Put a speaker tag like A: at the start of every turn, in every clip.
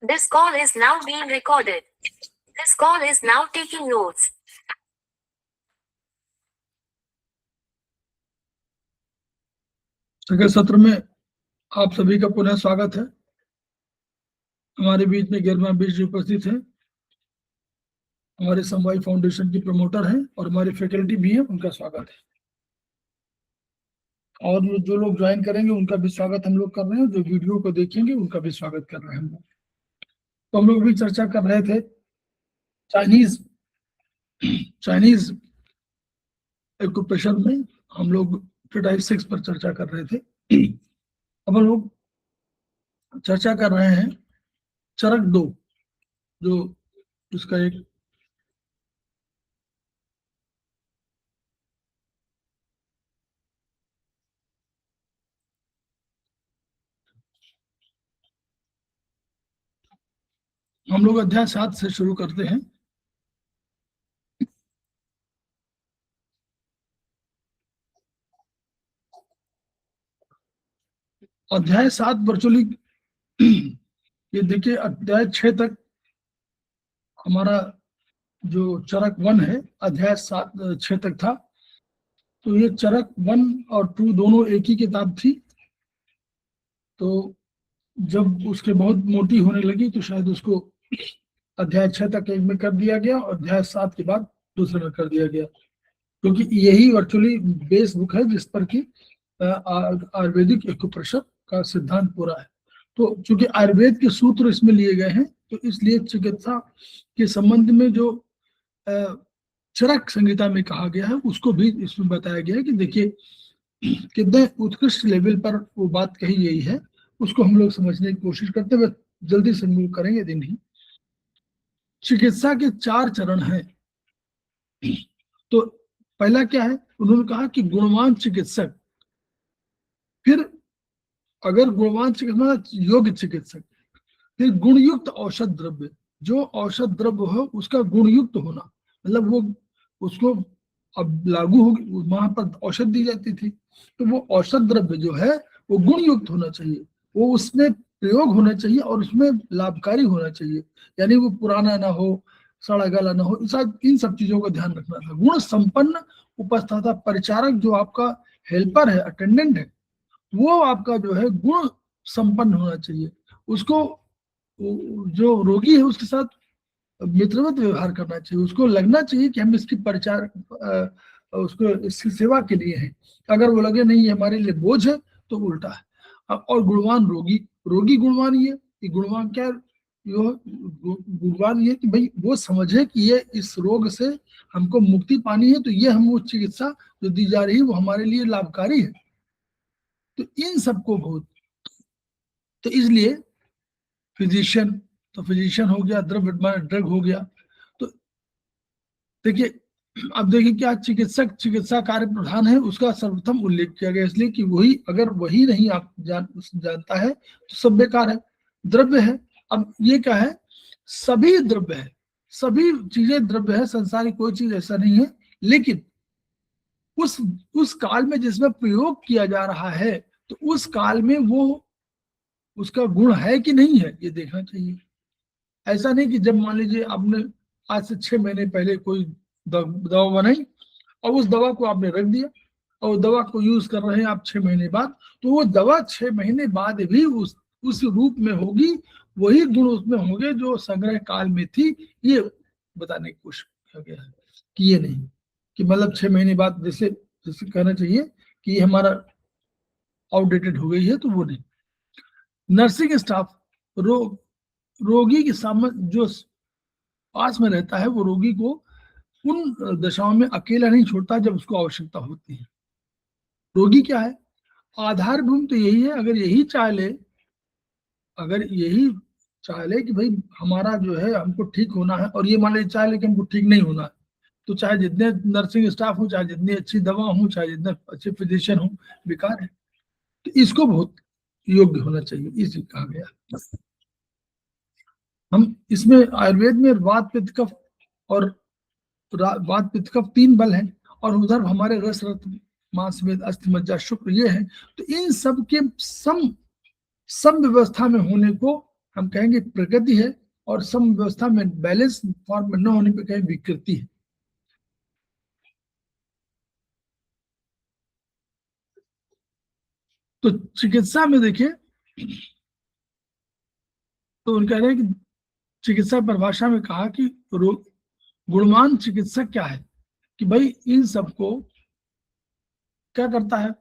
A: This call is now being recorded. This call is now taking notes.
B: सत्र में आप सभी का पुनः स्वागत है। हमारे बीच में गिरमा बीज जी उपस्थित हैं, हमारे समवाय फाउंडेशन की प्रमोटर हैं और हमारे फैकल्टी भी हैं, उनका स्वागत है। और जो लोग ज्वाइन करेंगे उनका भी स्वागत हम लोग कर रहे हैं, जो वीडियो को देखेंगे उनका भी स्वागत कर रहे हैं हम लोग। तो हम लोग भी चर्चा कर रहे थे चाइनीज एक्यूप्रेशर में, हम लोग टाइप 6 पर चर्चा कर रहे थे। अब हम लोग चर्चा कर रहे हैं चरक 2, जो उसका एक हम लोग अध्याय 7 से शुरू करते हैं। अध्याय 7 वर्चुअली ये देखिए, अध्याय 6 तक हमारा जो चरक 1 है, अध्याय 6 तक था। तो ये चरक 1 और 2 दोनों एक ही किताब थी। तो जब उसके बहुत मोटी होने लगी तो शायद उसको अध्याय 6 तक एक में कर दिया गया और अध्याय 7 के बाद दूसरे में कर दिया गया, क्योंकि यही वर्चुअली बेस बुक है जिस पर कि आयुर्वेदिक एक्यूप्रेशर का सिद्धांत पूरा है। तो चूंकि आयुर्वेद के सूत्र इसमें लिए गए हैं, तो इसलिए चिकित्सा के संबंध में जो चरक संहिता में कहा गया है उसको भी इसमें बताया गया है कि देखिए कितने उत्कृष्ट लेवल पर वो बात कही गई है, उसको हम लोग समझने की कोशिश करते हुए जल्दी से मूव करेंगे। दिन ही चिकित्सा के 4 चरण हैं। तो पहला क्या है, उन्होंने कहा कि गुणवान चिकित्सक, फिर अगर गुणवान चिकित्सक योग्य चिकित्सक, फिर गुणयुक्त औषध द्रव्य, जो औषध द्रव्य हो उसका गुणयुक्त होना, मतलब वो उसको अब लागू हो, वहां पर औषध दी जाती थी, तो वो औषध द्रव्य जो है वो गुणयुक्त होना चाहिए, वो उसमें प्रयोग होना चाहिए और उसमें लाभकारी होना चाहिए, यानी वो पुराना ना हो, सड़ा गला ना हो, इन सब चीजों का ध्यान रखना था। गुण संपन्न उपस्थाता परिचारक, जो आपका हेल्पर है, अटेंडेंट है, वो आपका जो है गुण संपन्न होना चाहिए। उसको जो रोगी है उसके साथ मित्रवत व्यवहार करना चाहिए, उसको लगना चाहिए कि हम इसकी परिचार उसको इसकी सेवा के लिए हैं। अगर वो लगे नहीं ये हमारे लिए बोझ है तो उल्टा है। और गुणवान रोगी, रोगी गुणवान ये गुणवान क्या, गुणवान ये कि भाई वो समझे कि ये इस रोग से हमको मुक्ति पानी है, तो ये हम वो चिकित्सा जो दी जा रही है वो हमारे लिए लाभकारी है। तो इन सबको बहुत, तो इसलिए फिजिशियन, तो फिजिशियन हो गया, ड्रग हो गया। तो देखिए, अब देखिए क्या चिकित्सक चिकित्सा कार्य प्रधान है, उसका सर्वप्रथम उल्लेख किया गया, इसलिए कि वही, अगर वही नहीं आप जानता है तो सब बेकार है। द्रव्य है, अब ये क्या है, सभी द्रव्य है, सभी चीजें द्रव्य है, संसार की कोई चीज ऐसा नहीं है, लेकिन उस काल में जिसमें प्रयोग किया जा रहा है, तो उस काल में वो उसका गुण है कि नहीं है ये देखना चाहिए। ऐसा नहीं कि जब मान लीजिए आपने आज से 6 महीने पहले कोई दवा बनाई और उस दवा को आपने रख दिया और दवा को यूज कर रहे हैं आप 6 महीने बाद, तो वो दवा 6 महीने बाद भी उस रूप में होगी, वही गुण उसमें होंगे जो संग्रह काल में थी। ये बताने की कोशिश किया गया है कि ये नहीं कि मतलब 6 महीने बाद जैसे कहना चाहिए कि ये हमारा आउटडेटेड हो गई है, तो वो नहीं। नर्सिंग स्टाफ, रोगी के सामने जो पास में रहता है, वो रोगी को उन दशाओं में अकेला नहीं छोड़ता जब उसको आवश्यकता होती है। रोगी क्या है, आधारभूत तो यही है, अगर यही चाह ले कि भाई हमारा जो है हमको ठीक होना है, और ये मान लीजिए चाह ले कि हमको ठीक नहीं होना है, तो चाहे जितने नर्सिंग स्टाफ हो, चाहे जितनी अच्छी दवा हो, चाहे जितने अच्छे फिजिशियन हो, बेकार है। तो इसको बहुत योग्य होना चाहिए, इसी कहा गया। हम इसमें आयुर्वेद में वात पित्त कफ और वात पित्त कफ 3 बल हैं, और उधर हमारे रस रक्त मांस वेद अस्थि मज्जा शुक्र ये है। तो इन सब के सम व्यवस्था में होने को हम कहेंगे प्रगति है, और सम व्यवस्था में बैलेंस फॉर्म में न होने पे कहें विकृति है। तो चिकित्सा में देखिए, तो उनका कह रहे हैं कि चिकित्सा परिभाषा में कहा कि गुणवान चिकित्सक क्या है, कि भाई इन सबको क्या करता है,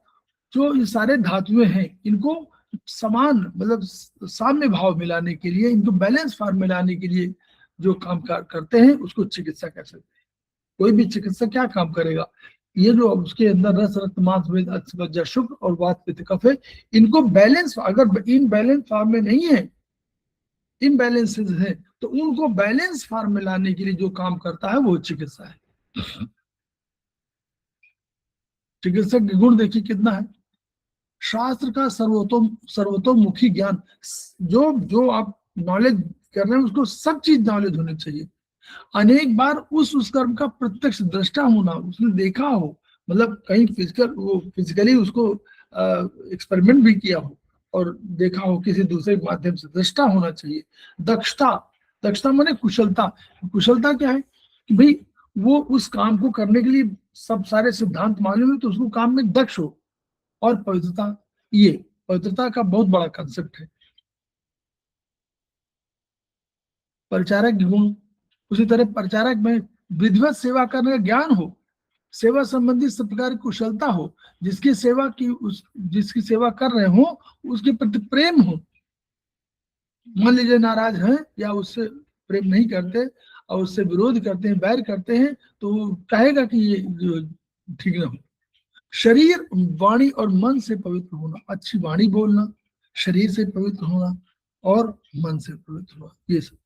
B: जो ये सारे धातुएं हैं इनको समान मतलब साम्य भाव मिलाने के लिए, इनको बैलेंस फॉर्म में लाने के लिए जो काम करते हैं उसको चिकित्सा कह सकते हैं। कोई भी चिकित्सक क्या काम करेगा, ये जो उसके अंदर रस रक्त मांस वेद अस्थि शुक्र और वात पित्त कफ है, इनको बैलेंस, अगर इन बैलेंस फॉर्म में नहीं है, इनबैलेंसेस है, तो उनको बैलेंस फॉर्म में लाने के लिए जो काम करता है वो चिकित्सा है। चिकित्सक के गुण देखिए कितना है, शास्त्र का सर्वतोमुखी ज्ञान, जो जो आप नॉलेज कर रहे हैं उसको सब चीज नॉलेज होनी चाहिए। अनेक बार उस कर्म का प्रत्यक्ष दृष्टा होना, उसने देखा हो, मतलब कहीं फिजिकली उसको एक्सपेरिमेंट भी किया हो और देखा हो किसी दूसरे माध्यम से, दृष्टा होना चाहिए। दक्षता, दक्षता माने कुशलता। कुशलता क्या है कि भाई वो उस काम को करने के लिए सब सारे सिद्धांत मालूम है तो उसको काम में दक्ष हो। और पवित्रता, ये पवित्रता का बहुत बड़ा कंसेप्ट है। परिचारक गुण, उसी तरह परिचारक में विधिवत सेवा करने का ज्ञान हो, सेवा संबंधी सब प्रकार की कुशलता हो, जिसकी सेवा कर रहे हो उसके प्रति प्रेम हो। मान लीजिए नाराज हैं या उससे प्रेम नहीं करते और उससे विरोध करते हैं, बैर करते हैं, तो वो कहेगा कि ये ठीक ना हो। शरीर, वाणी और मन से पवित्र होना, अच्छी वाणी बोलना, शरीर से पवित्र होना और मन से पवित्र होना, ये सब।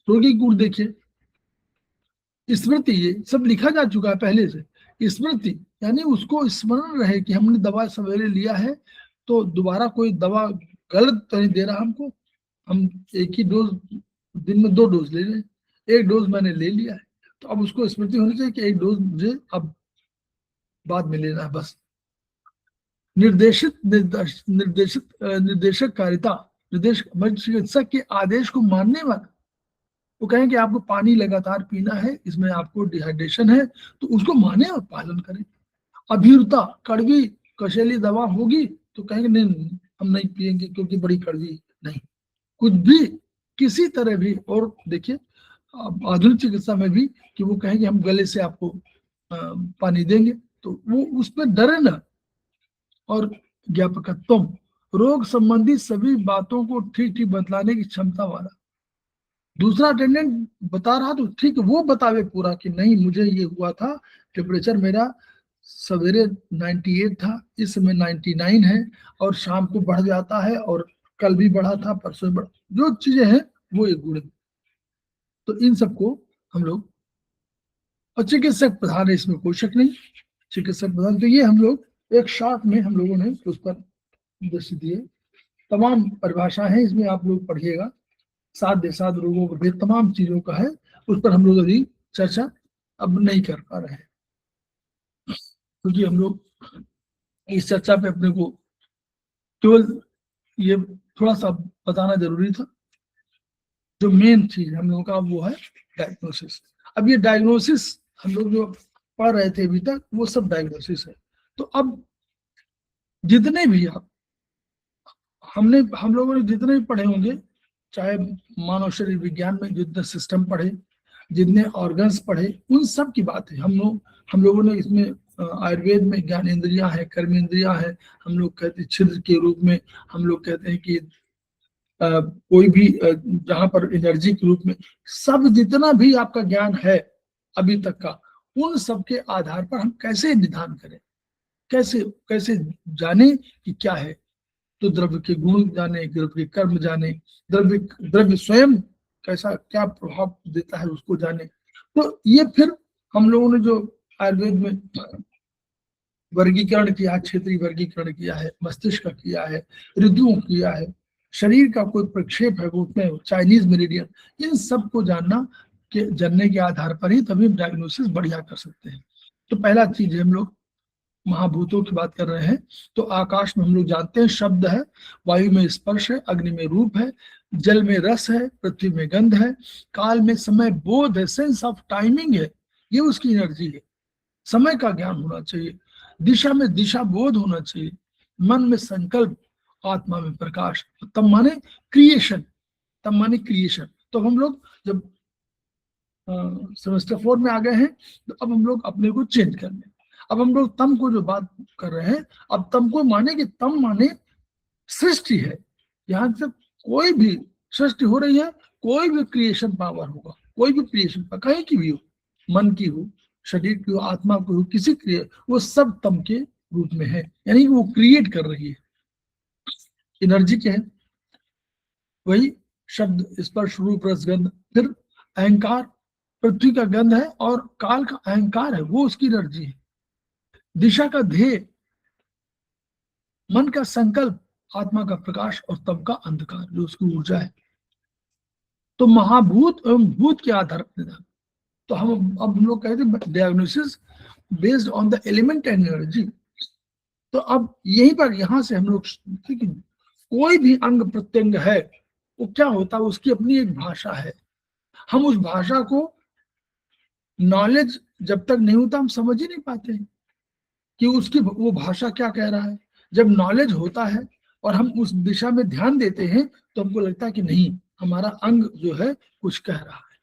B: रोगी गुण देखिए, स्मृति, ये सब लिखा जा चुका है पहले से। स्मृति यानी उसको स्मरण रहे कि हमने दवा सवेरे लिया है तो दोबारा कोई दवा गलत तो नहीं दे रहा हमको, हम एक ही डोज, दिन में 2 डोज ले लें, 1 डोज मैंने ले लिया है, तो अब उसको स्मृति होनी चाहिए कि 1 डोज मुझे अब बाद में लेना है बस। निर्देशक कारिता, चिकित्सक के आदेश को मानने वाला, वो कहें कि आपको पानी लगातार पीना है, इसमें आपको डिहाइड्रेशन है, तो उसको माने और पालन करें। अभीरुता, कड़वी कशेली दवा होगी तो कहेंगे नहीं हम नहीं पिएंगे क्योंकि बड़ी कड़वी, नहीं, कुछ भी किसी तरह भी। और देखिए आधुनिक चिकित्सा में भी कि वो कहेंगे हम गले से आपको पानी देंगे, तो वो उस पर डरे ना। और ज्ञापकत्व, रोग संबंधी सभी बातों को ठीक ठीक बतलाने की क्षमता वाला। दूसरा अटेंडेंट बता रहा तो ठीक वो बतावे पूरा कि नहीं मुझे ये हुआ था, टेम्परेचर मेरा सवेरे 98 था, इस समय 99 है और शाम को बढ़ जाता है और कल भी बढ़ा था, परसों बढ़ा, जो चीजें हैं वो एक गुण है। तो इन सबको हम लोग, और चिकित्सक प्रधान है, इसमें कोई शक नहीं, चिकित्सक प्रधान। तो ये हम लोग एक शॉर्ट में हम लोगों ने उस पर दृष्टि दिए। तमाम परिभाषा है इसमें, आप लोग पढ़िएगा, साथ देसात रोगों का भेद, तमाम चीजों का है, उस पर हम लोग अभी चर्चा अब नहीं कर पा रहे हैं क्योंकि हम लोग इस चर्चा पे अपने को केवल ये थोड़ा सा बताना जरूरी था। जो मेन चीज हम लोगों का वो है डायग्नोसिस। अब ये डायग्नोसिस हम लोग जो पढ़ रहे थे अभी तक वो सब डायग्नोसिस है। तो अब जितने भी हम लोगों ने जितने भी पढ़े होंगे, चाहे मानव शरीर विज्ञान में जितने सिस्टम पढ़े, जितने ऑर्गन्स पढ़े, उन सब की बात है। हम लोगों ने इसमें आयुर्वेद में ज्ञानेंद्रियां हैं, कर्मेंद्रियां हैं, हम लोग कहते हैं छिद्र के रूप में, हम लोग कहते हैं कि कोई भी जहां पर एनर्जी के रूप में, सब जितना भी आपका ज्ञान है अभी तक का, उन सब के आधार पर हम कैसे निदान करें, कैसे जाने कि क्या है। तो द्रव्य के गुण जाने, द्रव्य के कर्म जाने, द्रव्य स्वयं कैसा क्या प्रभाव देता है उसको जाने। तो ये फिर हम लोगों ने जो आयुर्वेद में वर्गीकरण किया, क्षेत्रीय वर्गीकरण किया है, मस्तिष्क का किया है, ऋतुओं किया है, शरीर का कोई प्रक्षेप है उसमें, चाइनीज मेरिडियन, इन सब को जानने के आधार पर ही तभी हम डायग्नोसिस बढ़िया कर सकते हैं। तो पहला चीज है हम लोग महाभूतों की बात कर रहे हैं, तो आकाश में हम लोग जानते हैं शब्द है, वायु में स्पर्श है, अग्नि में रूप है, जल में रस है, पृथ्वी में गंध है, काल में समय बोध है, सेंस ऑफ टाइमिंग है, ये उसकी एनर्जी है। समय का ज्ञान होना चाहिए, दिशा में दिशा बोध होना चाहिए, मन में संकल्प, आत्मा में प्रकाश, तब माने क्रिएशन, तब माने क्रिएशन। तो हम लोग जब सेमेस्टर 4 में आ गए हैं, तो अब हम लोग अपने को चेंज कर लें। अब हम लोग तम को जो बात कर रहे हैं, अब तम को माने कि तम माने सृष्टि है, यहाँ से कोई भी सृष्टि हो रही है, कोई भी क्रिएशन पावर होगा, कोई भी क्रिएशन पावर कहीं की भी हो, मन की हो, शरीर की हो, आत्मा की हो, किसी क्रिया, वो सब तम के रूप में है, यानी कि वो क्रिएट कर रही है। एनर्जी क्या है? वही शब्द, स्पर्श, रूप, रस, गंध। फिर अहंकार, पृथ्वी का गंध है और काल का अहंकार है, वो उसकी एनर्जी है। दिशा का ध्येय, मन का संकल्प, आत्मा का प्रकाश और तब का अंधकार, जो उसकी ऊर्जा है। तो महाभूत एवं भूत के आधार पर, तो अब हम लोग कहते हैं diagnosis based on the element and energy. तो अब यहीं पर यहां से हम लोग, ठीक है, कोई भी अंग प्रत्यंग है वो क्या होता है, उसकी अपनी एक भाषा है। हम उस भाषा को, नॉलेज जब तक नहीं होता हम समझ ही नहीं पाते हैं कि उसकी वो भाषा क्या कह रहा है। जब नॉलेज होता है और हम उस दिशा में ध्यान देते हैं, तो हमको लगता है कि नहीं, हमारा अंग जो है कुछ कह रहा है।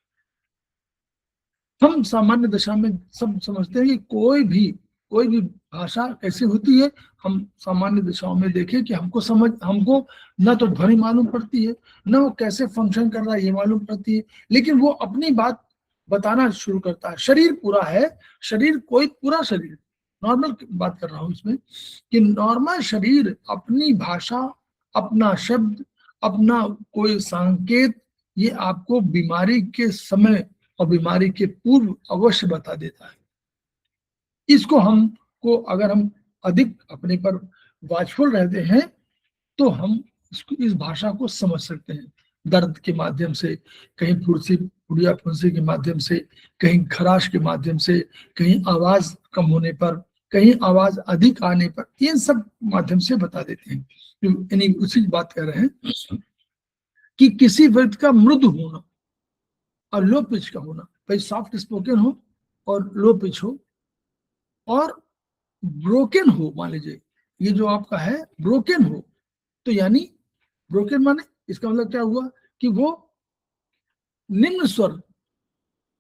B: हम सामान्य दशा में सब समझते हैं कि कोई भी भाषा कैसे होती है। हम सामान्य दिशाओं में देखें कि हमको न तो ध्वनि मालूम पड़ती है, न वो कैसे फंक्शन कर रहा है ये मालूम पड़ती है, लेकिन वो अपनी बात बताना शुरू करता है। शरीर पूरा है, शरीर कोई पूरा शरीर, नॉर्मल बात कर रहा हूं इसमें, कि नॉर्मल शरीर अपनी भाषा, अपना शब्द, अपना कोई संकेत, ये आपको बीमारी के समय और बीमारी के पूर्व अवश्य बता देता है। इसको हमको, अगर हम अधिक अपने पर वाचफुल रहते हैं, तो हम इस भाषा को समझ सकते हैं। दर्द के माध्यम से, कहीं पुड़िया फुंसी के माध्यम से, कहीं खराश के माध्यम से, कहीं आवाज कम होने पर, कहीं आवाज अधिक आने पर, इन सब माध्यम से बता देते हैं। यानी उसी की बात कर रहे हैं कि किसी व्यक्ति का मृदु होना और लो पिच का होना, भाई सॉफ्ट स्पोकन हो और लो पिच हो और ब्रोकन हो, मान लीजिए ये जो आपका है ब्रोकन हो, तो यानी ब्रोकन माने इसका मतलब क्या हुआ कि वो निम्न स्वर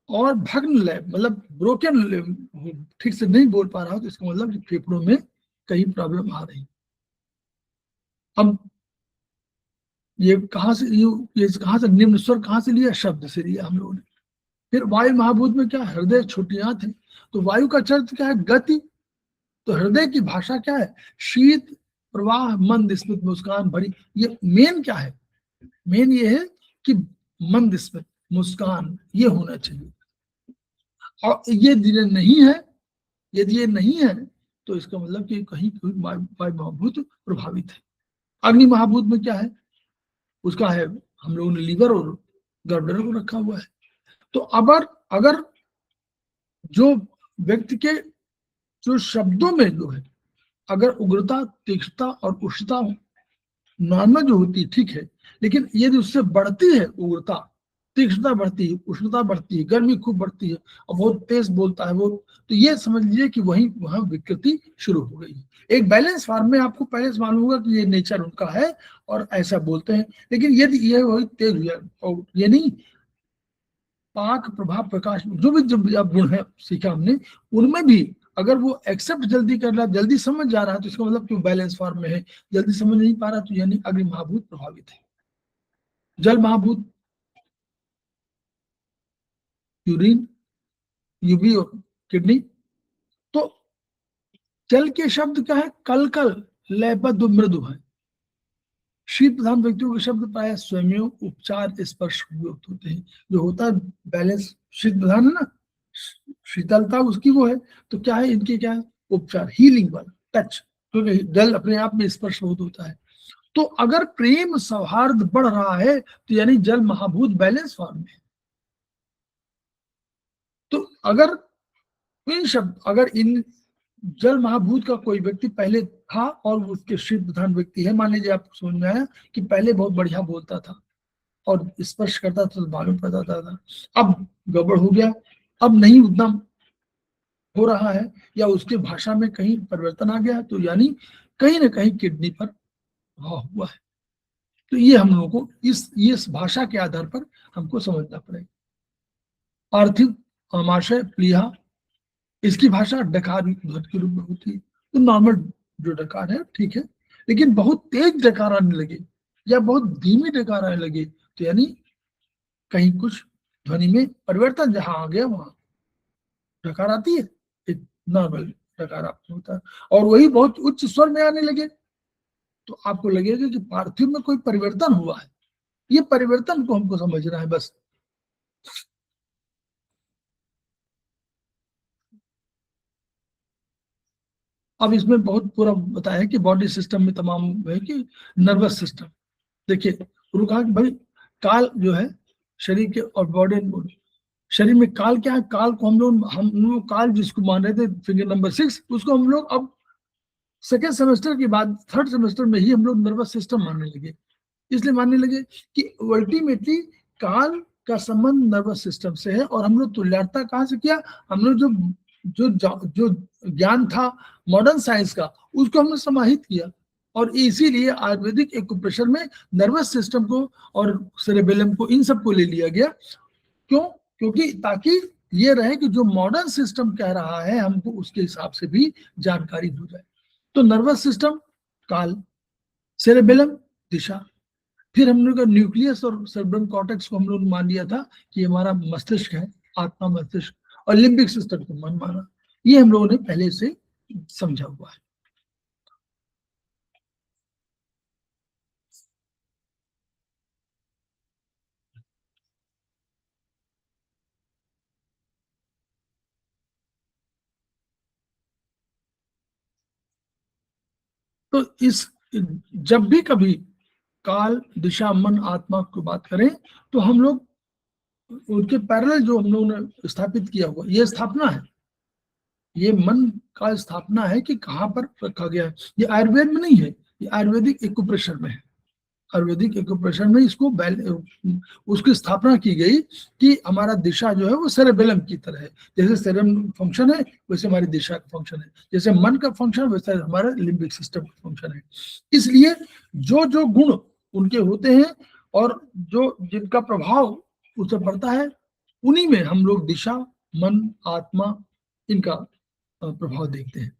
B: और भग्न लय, मतलब ब्रोकन, ठीक से नहीं बोल पा रहा हो, तो इसका मतलब फेफड़ों में कहीं प्रॉब्लम आ रही। अब ये कहां से, ये कहां से निम्न स्वर कहां से लिया? शब्द से लिया हम लोगों ने। फिर वायु महाभूत में क्या, हृदय छोटी आंत है, तो वायु का चरित्र क्या है? गति। तो हृदय की भाषा क्या है? शीत प्रवाह, मंद स्मित मुस्कान भरी। ये मेन क्या है? मेन ये है कि मंद स्मित मुस्कान ये होना चाहिए, और ये नहीं है, यदि ये नहीं है तो इसका मतलब कि कहीं वायु महाभूत प्रभावित है। अग्नि महाभूत में क्या है? उसका है, हम लोगों ने लीवर और गॉलब्लैडर को रखा हुआ है। तो अगर जो व्यक्ति के जो शब्दों में जो है, अगर उग्रता, तीक्ष्णता और उष्णता नॉर्मल जो होती है ठीक है, लेकिन यदि उससे बढ़ती है उग्रता, तीक्ष्णता बढ़ती है, उष्णता बढ़ती है, गर्मी खूब बढ़ती है और बहुत तेज बोलता है वो, तो ये समझ लीजिए कि वहां विकृति शुरू हो गई है। एक बैलेंस फॉर्म में आपको पहले से मालूम होगा कि ये नेचर उनका है और ऐसा बोलते हैं, लेकिन यदि ये वही तेज हुआ, और ये नहीं, पाक प्रभाव प्रकाश, जो भी गुण है सीखा हमने, उनमें भी अगर वो एक्सेप्ट जल्दी कर रहा, जल्दी समझ जा रहा है, तो इसका मतलब क्यों बैलेंस फॉर्म में है। जल्दी समझ नहीं पा रहा तो यानी अग्नि महाभूत प्रभावित है। जल महाभूत, यूरिन, यूबी और किडनी। तो जल के शब्द क्या है? कलकल, लयबद्ध, मृदु है। शीत प्रधान व्यक्तियों के शब्द प्राय स्वयं उपचार स्पर्श उपयुक्त होते हैं। जो होता है बैलेंस, शीत प्रधान है ना, शीतलता उसकी वो है, तो क्या है इनके, क्या है? उपचार, हीलिंग वाला टच, क्योंकि जल अपने आप में स्पर्श बहुत होता है। तो अगर प्रेम सौहार्द बढ़ रहा है, तो यानी जल महाभूत बैलेंस फॉर्म में है। तो अगर इन जल महाभूत का कोई व्यक्ति पहले था और उसके शीत प्रधान व्यक्ति है, मान लीजिए आपको समझ में आया कि पहले बहुत बढ़िया बोलता था और स्पर्श करता था तो मालूम पड़ता था, अब गड़बड़ हो गया, अब नहीं उतना हो रहा है, या उसके भाषा में कहीं परिवर्तन आ गया, तो यानी कहीं ना कहीं किडनी पर प्रभाव हुआ है। तो ये हम लोगों को इस भाषा के आधार पर हमको समझना पड़ेगा। पार्थिव आमाशय प्लीहा, इसकी भाषा डकार ध्वनि के रूप में होती है, तो नॉर्मल जो डकार है ठीक है, लेकिन बहुत तेज डकार आने लगे या बहुत धीमी डकार आने लगे तो यानी कहीं कुछ ध्वनि में परिवर्तन जहां आ गया वहां डकार आती है, एक नॉर्मल डकार आपको होता है। और वही बहुत उच्च स्वर में आने लगे तो आपको लगेगा कि पार्थिव में कोई परिवर्तन हुआ है। ये परिवर्तन को हमको समझना है बस। अब इसमें बहुत पूरा बताया है कि बॉडी सिस्टम में तमाम है कि नर्वस सिस्टम, देखिए गुरु कहा कि भाई काल जो है शरीर के और बॉडी, शरीर में काल क्या है, काल को हम लोग काल जिसको मान रहे थे फिगर नंबर 6, उसको हम लोग अब सेकेंड सेमेस्टर के बाद थर्ड सेमेस्टर में ही हम लोग नर्वस सिस्टम मानने लगे। इसलिए मानने लगे कि अल्टीमेटली काल का संबंध नर्वस सिस्टम से है, और हम लोग तुल्यता कहाँ से किया, हम लोग जो ज्ञान था मॉडर्न साइंस का उसको हमने समाहित किया, और इसीलिए आयुर्वेदिक एक्यूप्रेशर में नर्वस सिस्टम को और सेरेबेलम को इन सबको ले लिया गया। क्यों? क्योंकि ताकि ये रहे कि जो मॉडर्न सिस्टम कह रहा है हमको उसके हिसाब से भी जानकारी हो जाए। तो नर्वस सिस्टम काल, सेरेबेलम दिशा, फिर हम लोग का न्यूक्लियस और सेरेब्रम कॉर्टेक्स को हम लोग मान लिया था कि हमारा मस्तिष्क है, आत्मा मस्तिष्क, और लिम्बिक सिस्टम को मन माना। ये हम लोगों ने पहले से समझा हुआ है। तो इस जब भी कभी काल, दिशा, मन, आत्मा की बात करें तो हम लोग उनके पैरेलल जो हम लोगों ने स्थापित किया हुआ, ये स्थापना है, ये मन का स्थापना है कि कहाँ पर रखा गया है। ये आयुर्वेद में नहीं है, ये आयुर्वेदिक एक्यूप्रेशर में है। आयुर्वेदिक एक्यूप्रेशर में इसको उसकी स्थापना की गई कि हमारा दिशा जो है वो सेरेबेलम की तरह है, जैसे सेरेबेलम फंक्शन है वैसे हमारी दिशा का फंक्शन है, जैसे मन का फंक्शन वैसे हमारा लिम्बिक सिस्टम का फंक्शन है। इसलिए जो जो गुण उनके होते हैं और जो जिनका प्रभाव उस पर पड़ता है, उन्हीं में हम लोग दिशा, मन, आत्मा, इनका प्रभाव देखते हैं।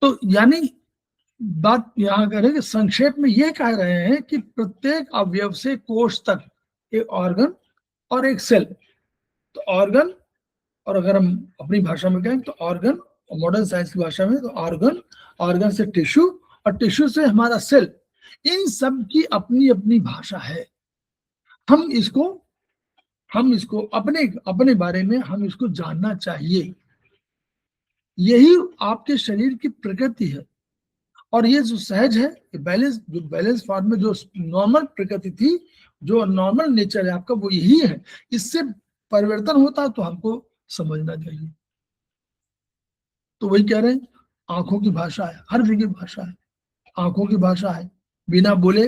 B: तो यानी बात यहाँ करें कि संक्षेप में ये कह रहे हैं कि प्रत्येक अवयव से कोष तक एक ऑर्गन और एक सेल। तो ऑर्गन, और अगर हम अपनी भाषा में कहें तो ऑर्गन, मॉडर्न साइंस की भाषा में तो ऑर्गन, ऑर्गन से टिश्यू, और टिश्यू से हमारा सेल, इन सब की अपनी अपनी भाषा है। हम इसको अपने अपने बारे में हम इसको जानना चाहिए। यही आपके शरीर की प्रकृति है, और ये जो सहज है, जो बैलेंस फॉर्म में जो नॉर्मल प्रकृति थी, जो नॉर्मल नेचर है आपका, वो यही है। इससे परिवर्तन होता है तो हमको समझना चाहिए। तो वही कह रहे हैं, आंखों की भाषा है, हर जगह भाषा है, आंखों की भाषा है, बिना बोले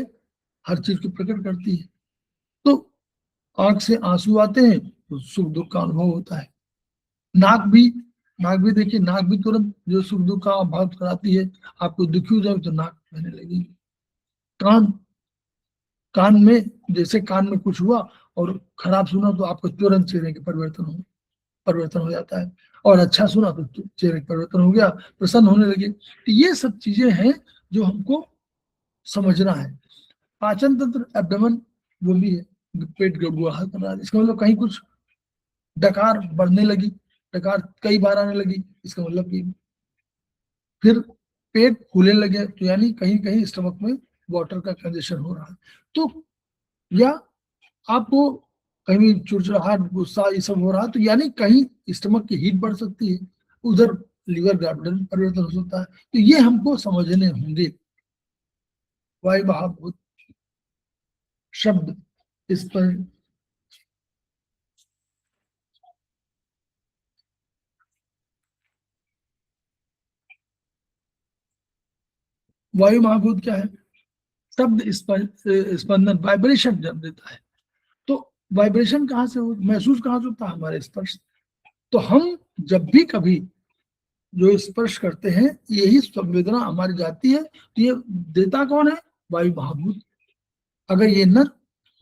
B: हर चीज को प्रकट करती है। तो आंख से आंसू आते हैं तो सुख दुख का अनुभव होता है। नाक भी देखिए, नाक भी तुरंत जो सुख दुख का अभाव कराती है। आपको दुखी हो जाए तो नाक बहने लगेगी। कान, कान में जैसे कान में कुछ हुआ और खराब सुना तो आपको तुरंत चेहरे के परिवर्तन हो जाता है, और अच्छा सुना तो चेहरे का परिवर्तन हो गया, प्रसन्न होने लगे। तो ये सब चीजें हैं जो हमको समझना है। पाचन तंत्र, एब्डोमेन, वो भी है, पेट गड़बड़ाहट कर रहा है, इसका मतलब कहीं कुछ डकार बढ़ने लगी, डकार कई बार आने लगी, इसका मतलब कि फिर पेट फूलने लगे तो यानी कहीं कहीं स्टमक में वाटर का कंजेशन हो रहा है। तो या आपको कहीं चिड़चिड़ाहट, गुस्सा, ये सब हो रहा है तो यानी कहीं स्टमक की हीट बढ़ सकती है, उधर लीवर गार्डन परिवर्तन हो सकता है। तो ये हमको समझने होंगे। वायु महाभूत शब्द इस पर वायु महाभूत क्या है? शब्द स्पंदन, वाइब्रेशन जब देता है तो वाइब्रेशन कहाँ से हो, महसूस कहाँ से होता है? हमारे स्पर्श। तो हम जब भी कभी जो स्पर्श करते हैं यही संवेदना हमारी जाती है, तो ये देता कौन है? वायु महाभूत। अगर ये न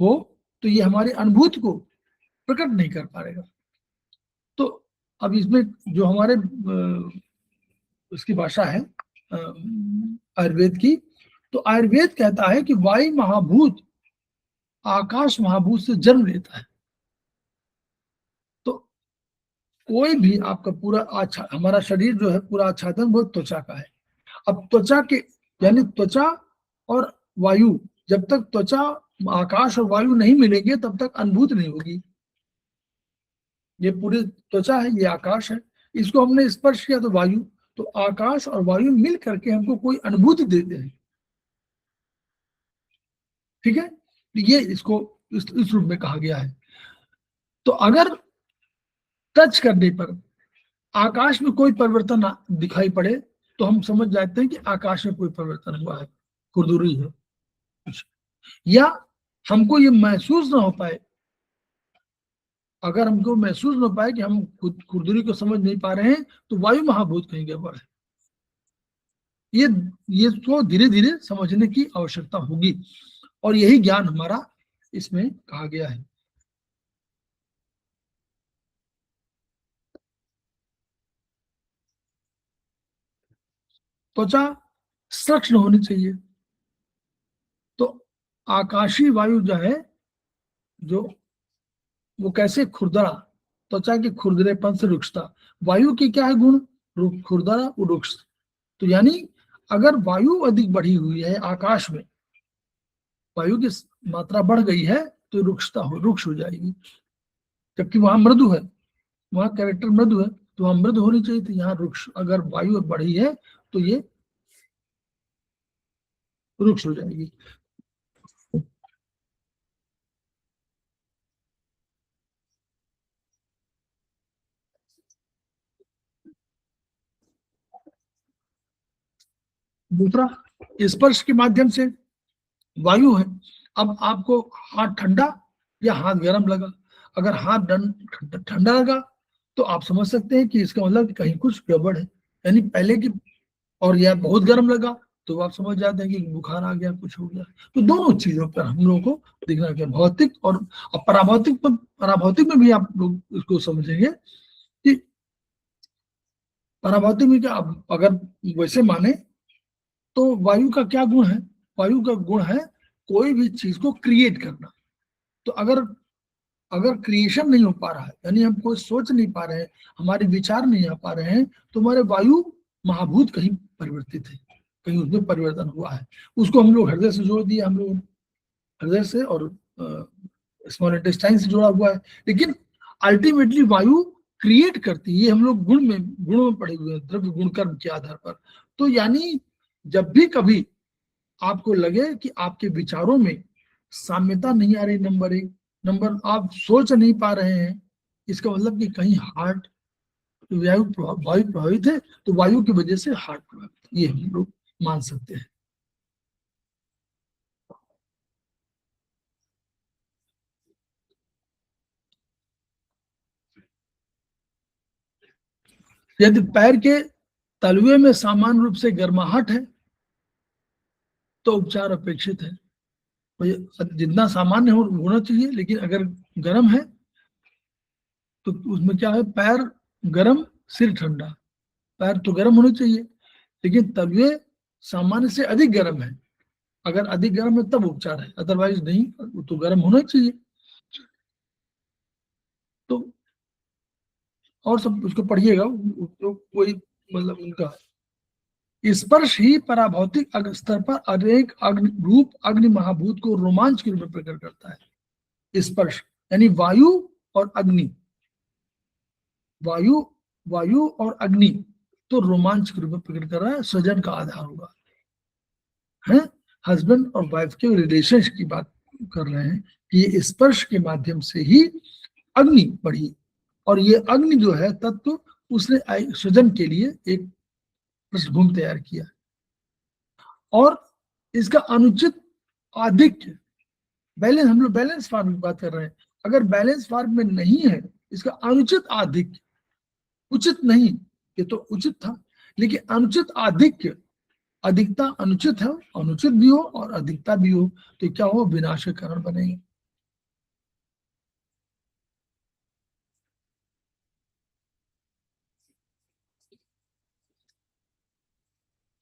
B: हो तो ये हमारी अनुभूति को प्रकट नहीं कर पाएगा। तो अब इसमें जो हमारे उसकी भाषा है आयुर्वेद की, तो आयुर्वेद कहता है कि वायु महाभूत आकाश महाभूत से जन्म लेता है। तो कोई भी आपका पूरा हमारा शरीर जो है पूरा आच्छादन वो त्वचा का है। अब त्वचा के यानी त्वचा और वायु, जब तक त्वचा आकाश और वायु नहीं मिलेंगे तब तक अनुभूति नहीं होगी। ये पूरी त्वचा है, ये आकाश है, इसको हमने स्पर्श किया तो वायु, तो आकाश और वायु मिल करके हमको कोई अनुभूति देते हैं। ठीक है, ये इसको इस रूप में कहा गया है। तो अगर टच करने पर आकाश में कोई परिवर्तन दिखाई पड़े तो हम समझ जाते हैं कि आकाश में कोई परिवर्तन हुआ है, खुरदुरी है कुछ, या हमको ये महसूस ना हो पाए, अगर हमको महसूस ना हो पाए कि हम खुरदुरी को समझ नहीं पा रहे हैं तो वायु महाभूत कहीं गड़बड़ है। ये तो धीरे धीरे समझने की आवश्यकता होगी और यही ज्ञान हमारा इसमें कहा गया है। त्वचा सक्षम होनी चाहिए। तो आकाशीय वायु जो है, जो वो कैसे खुरदरा, त्वचा के खुरदरेपन से रुक्षता। वायु की क्या है गुण? खुरदरा रुक्ष। तो यानी अगर वायु अधिक बढ़ी हुई है आकाश में, वायु की मात्रा बढ़ गई है तो रुक्षता हो, रुक्ष हो जाएगी। जबकि वहां मृदु है, वहां कैरेक्टर मृदु है, तो वहां मृदु होनी चाहिए, तो यहाँ रुक्ष। अगर वायु बढ़ी है तो ये रुक्ष हो जाएगी। दूसरा, स्पर्श के माध्यम से वायु है। अब आपको हाथ ठंडा या हाथ गर्म लगा, अगर हाथ ठंडा लगा तो आप समझ सकते हैं कि इसका मतलब कहीं कुछ गड़बड़ है, यानी पहले की, और या बहुत गर्म लगा तो आप समझ जाते हैं कि बुखार आ गया, कुछ हो गया। तो दोनों चीजों पर हम लोगों को देखना है, भौतिक और पराभौतिक में भी आप लोग इसको समझेंगे कि पराभौतिक में क्या, अगर वैसे माने तो वायु का क्या गुण है? वायु का गुण है कोई भी चीज को क्रिएट करना। तो अगर क्रिएशन नहीं हो पा रहा है, यानी हम कोई सोच नहीं पा रहे हैं, हमारे विचार नहीं आ पा रहे हैं, तो हमारे वायु महाभूत कहीं परिवर्तित है, कहीं उसमें परिवर्तन हुआ है। उसको हम लोग हृदय से जोड़ दिए, हम लोग हृदय से और स्मॉल इंटेस्टाइन से जोड़ा हुआ है, लेकिन अल्टीमेटली वायु क्रिएट करती है। ये हम लोग गुणों में पढ़े हुए हैं, द्रव्य गुण कर्म के आधार पर। तो यानी जब भी कभी आपको लगे कि आपके विचारों में साम्यता नहीं आ रही, नंबर आप सोच नहीं पा रहे हैं, इसका मतलब कि कहीं हार्ट वायु प्रभावित है, तो वायु की वजह से हार्ट प्रभावित, ये हम लोग मान सकते हैं। यदि पैर के तलवे में सामान्य रूप से गर्माहट है तो उपचार अपेक्षित है। जितना सामान्य होना चाहिए, लेकिन अगर गर्म है तो उसमें क्या है, पैर गर्म सिर ठंडा। पैर तो गर्म होने चाहिए, लेकिन तलवे सामान्य से अधिक गर्म है। अगर अधिक गर्म है तब उपचार है, अदरवाइज नहीं, तो गर्म होना चाहिए। तो और सब उसको पढ़िएगा, तो कोई मतलब उनका स्पर्श ही पराभौतिक स्तर पर अनेक रूप अग्नि महाभूत को रोमांच के रूप में प्रकट करता है। स्पर्श यानी वायु और अग्नि, वायु और अग्नि तो रोमांच के रूप में प्रकट कर रहा है, सृजन का आधार होगा है। हस्बैंड और वाइफ के रिलेशन की बात कर रहे हैं कि ये स्पर्श के माध्यम से ही अग्नि बढ़ी, और ये अग्नि जो है तत्व उसने सृजन के लिए एक पृष्ठभूमि तैयार किया, और इसका अनुचित आधिक्य, बैलेंस, हम लोग बैलेंस फॉर्म की बात कर रहे हैं, अगर बैलेंस फॉर्म में नहीं है, इसका अनुचित आधिक्य, उचित नहीं, ये तो उचित था, लेकिन अनुचित आधिक्य, अधिकता अनुचित है, अनुचित भी हो और अधिकता भी हो, तो क्या हो, विनाश के कारण बनेगा।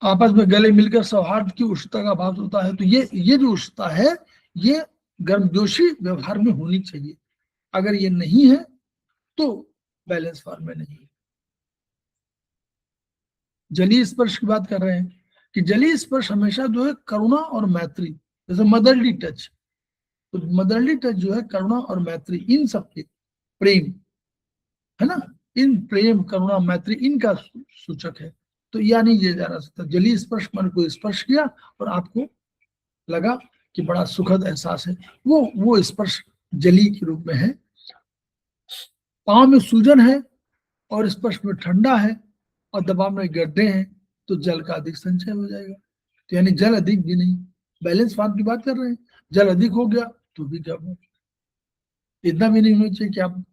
B: आपस में गले मिलकर सौहार्द की उष्णता का भाव होता है, तो ये जो उष्णता है ये गर्मजोशी व्यवहार में होनी चाहिए, अगर ये नहीं है तो बैलेंस फॉर्म में नहीं है। जलीय स्पर्श की बात कर रहे हैं कि जलीय स्पर्श हमेशा जो है करुणा और मैत्री, जैसे मदरली टच, तो मदरली टच जो है करुणा और मैत्री, इन सबके प्रेम है ना, इन प्रेम करुणा मैत्री इनका सूचक है। तो यानी ये जाना सकता, जलीय स्पर्श मन को स्पर्श किया और आपको लगा कि बड़ा सुखद एहसास है, वो स्पर्श जली के रूप में है। पांव में सूजन है और स्पर्श में ठंडा है और दबाव में गड्ढे हैं, तो जल का अधिक संचय हो जाएगा, तो यानी जल अधिक भी नहीं, बैलेंस फॉर्म की बात कर रहे हैं, जल अधिक हो गया तो भी क्या हो, इतना भी नहीं होना चाहिए कि आप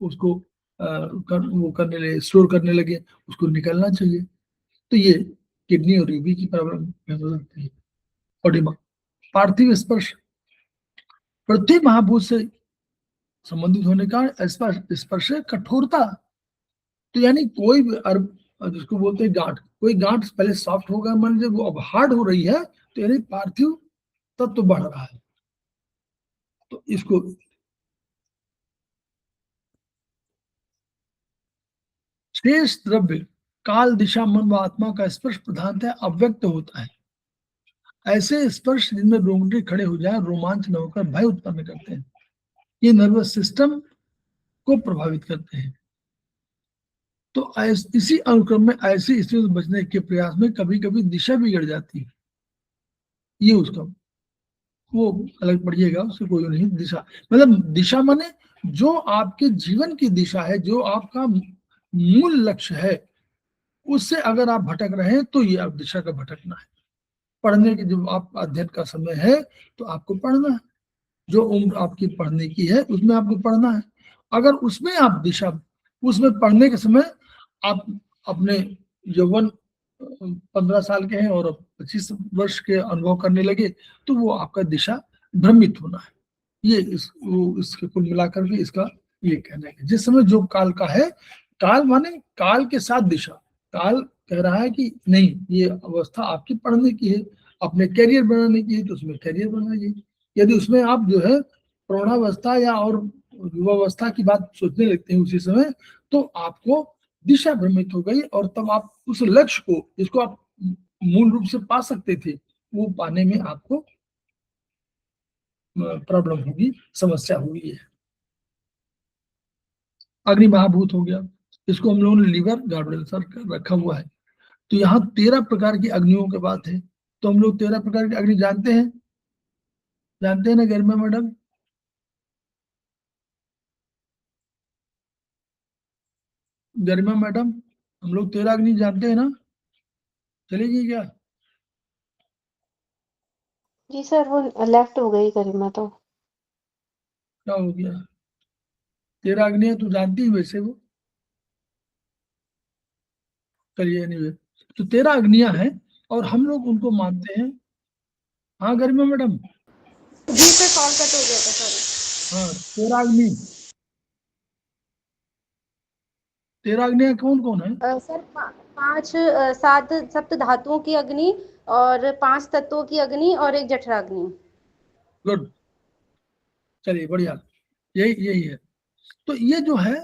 B: उसको वो करने लगे, स्टोर करने लगे, उसको निकलना चाहिए, तो ये किडनी और यूबी की प्रॉब्लम हो सकती है। और पार्थिव स्पर्श पृथ्वी महाभूत से संबंधित होने का स्पर्श कठोरता, तो यानी कोई जिसको बोलते हैं गांठ, कोई गांठ पहले सॉफ्ट होगा, मान लीजिए वो अब हार्ड हो रही है, तो यानी पार्थिव तत्व तो बढ़ रहा है, तो इसको शेष द्रव्य काल दिशा मन व आत्मा का स्पर्श प्रधानतः अव्यक्त होता है। ऐसे स्पर्श जिनमें रोंगटे खड़े हो जाए, रोमांच न होकर भय उत्पन्न करते हैं, ये नर्वस सिस्टम को प्रभावित करते हैं। तो इसी अनुक्रम में ऐसी स्थिति से बचने के प्रयास में कभी कभी दिशा बिगड़ जाती है, ये उसका वो अलग पढ़िएगा, उससे कोई नहीं। दिशा मतलब दिशा माने जो आपके जीवन की दिशा है, जो आपका मूल लक्ष्य है, उससे अगर आप भटक रहे हैं तो ये आप दिशा का भटकना है। पढ़ने की जब आप अध्ययन का समय है तो आपको पढ़ना है, जो उम्र आपकी पढ़ने की है उसमें आपको पढ़ना है। अगर उसमें आप दिशा, उसमें पढ़ने के समय आप अपने यौवन 15 साल के हैं और 25 वर्ष के अनुभव करने लगे, तो वो आपका दिशा भ्रमित होना है। ये इसके कुल मिलाकर के इसका ये कहना है, जिस समय जो काल का है, काल माने काल के साथ दिशा, काल कह रहा है कि नहीं ये अवस्था आपकी पढ़ने की है, अपने कैरियर बनाने की है, तो उसमें कैरियर बनाइए। यदि उसमें आप जो है प्रौढ़ावस्था या और युवावस्था की बात सोचने लगते हैं उसी समय, तो आपको दिशा भ्रमित हो गई, और तब आप उस लक्ष्य को, जिसको आप मूल रूप से पा सकते थे, वो पाने में आपको प्रॉब्लम होगी, समस्या होगी। है अग्नि महाभूत हो गया, इसको हम लोगों ने लीवर गार्डल सर रखा हुआ है। तो यहाँ 13 प्रकार की अग्नियों की बात है, तो हम लोग 13 प्रकार की अग्नि जानते हैं, जानते हैं ना गरिमा मैडम? गरिमा मैडम, हम लोग 13 अग्नि जानते हैं ना? चलेगी क्या?
C: जी सर, वो लेफ्ट हो गई गरिमा तो।
B: क्या हो गया? 13 अग्नि है तो जानती है वैसे वो, चलिए एनीवे, तो 13 अग्नियां हैं और हम लोग उनको मानते हैं। हाँ गरिमा मैडम?
C: जी सर, कॉल कट हो गया था, सॉरी।
B: हाँ 13 अग्नि, 13 अग्नियां कौन कौन है?
C: सर, 7 सप्त धातुओं की अग्नि और 5 तत्वों की अग्नि और 1 जठराग्नि।
B: गुड, चलिए बढ़िया, यही है। तो ये जो है,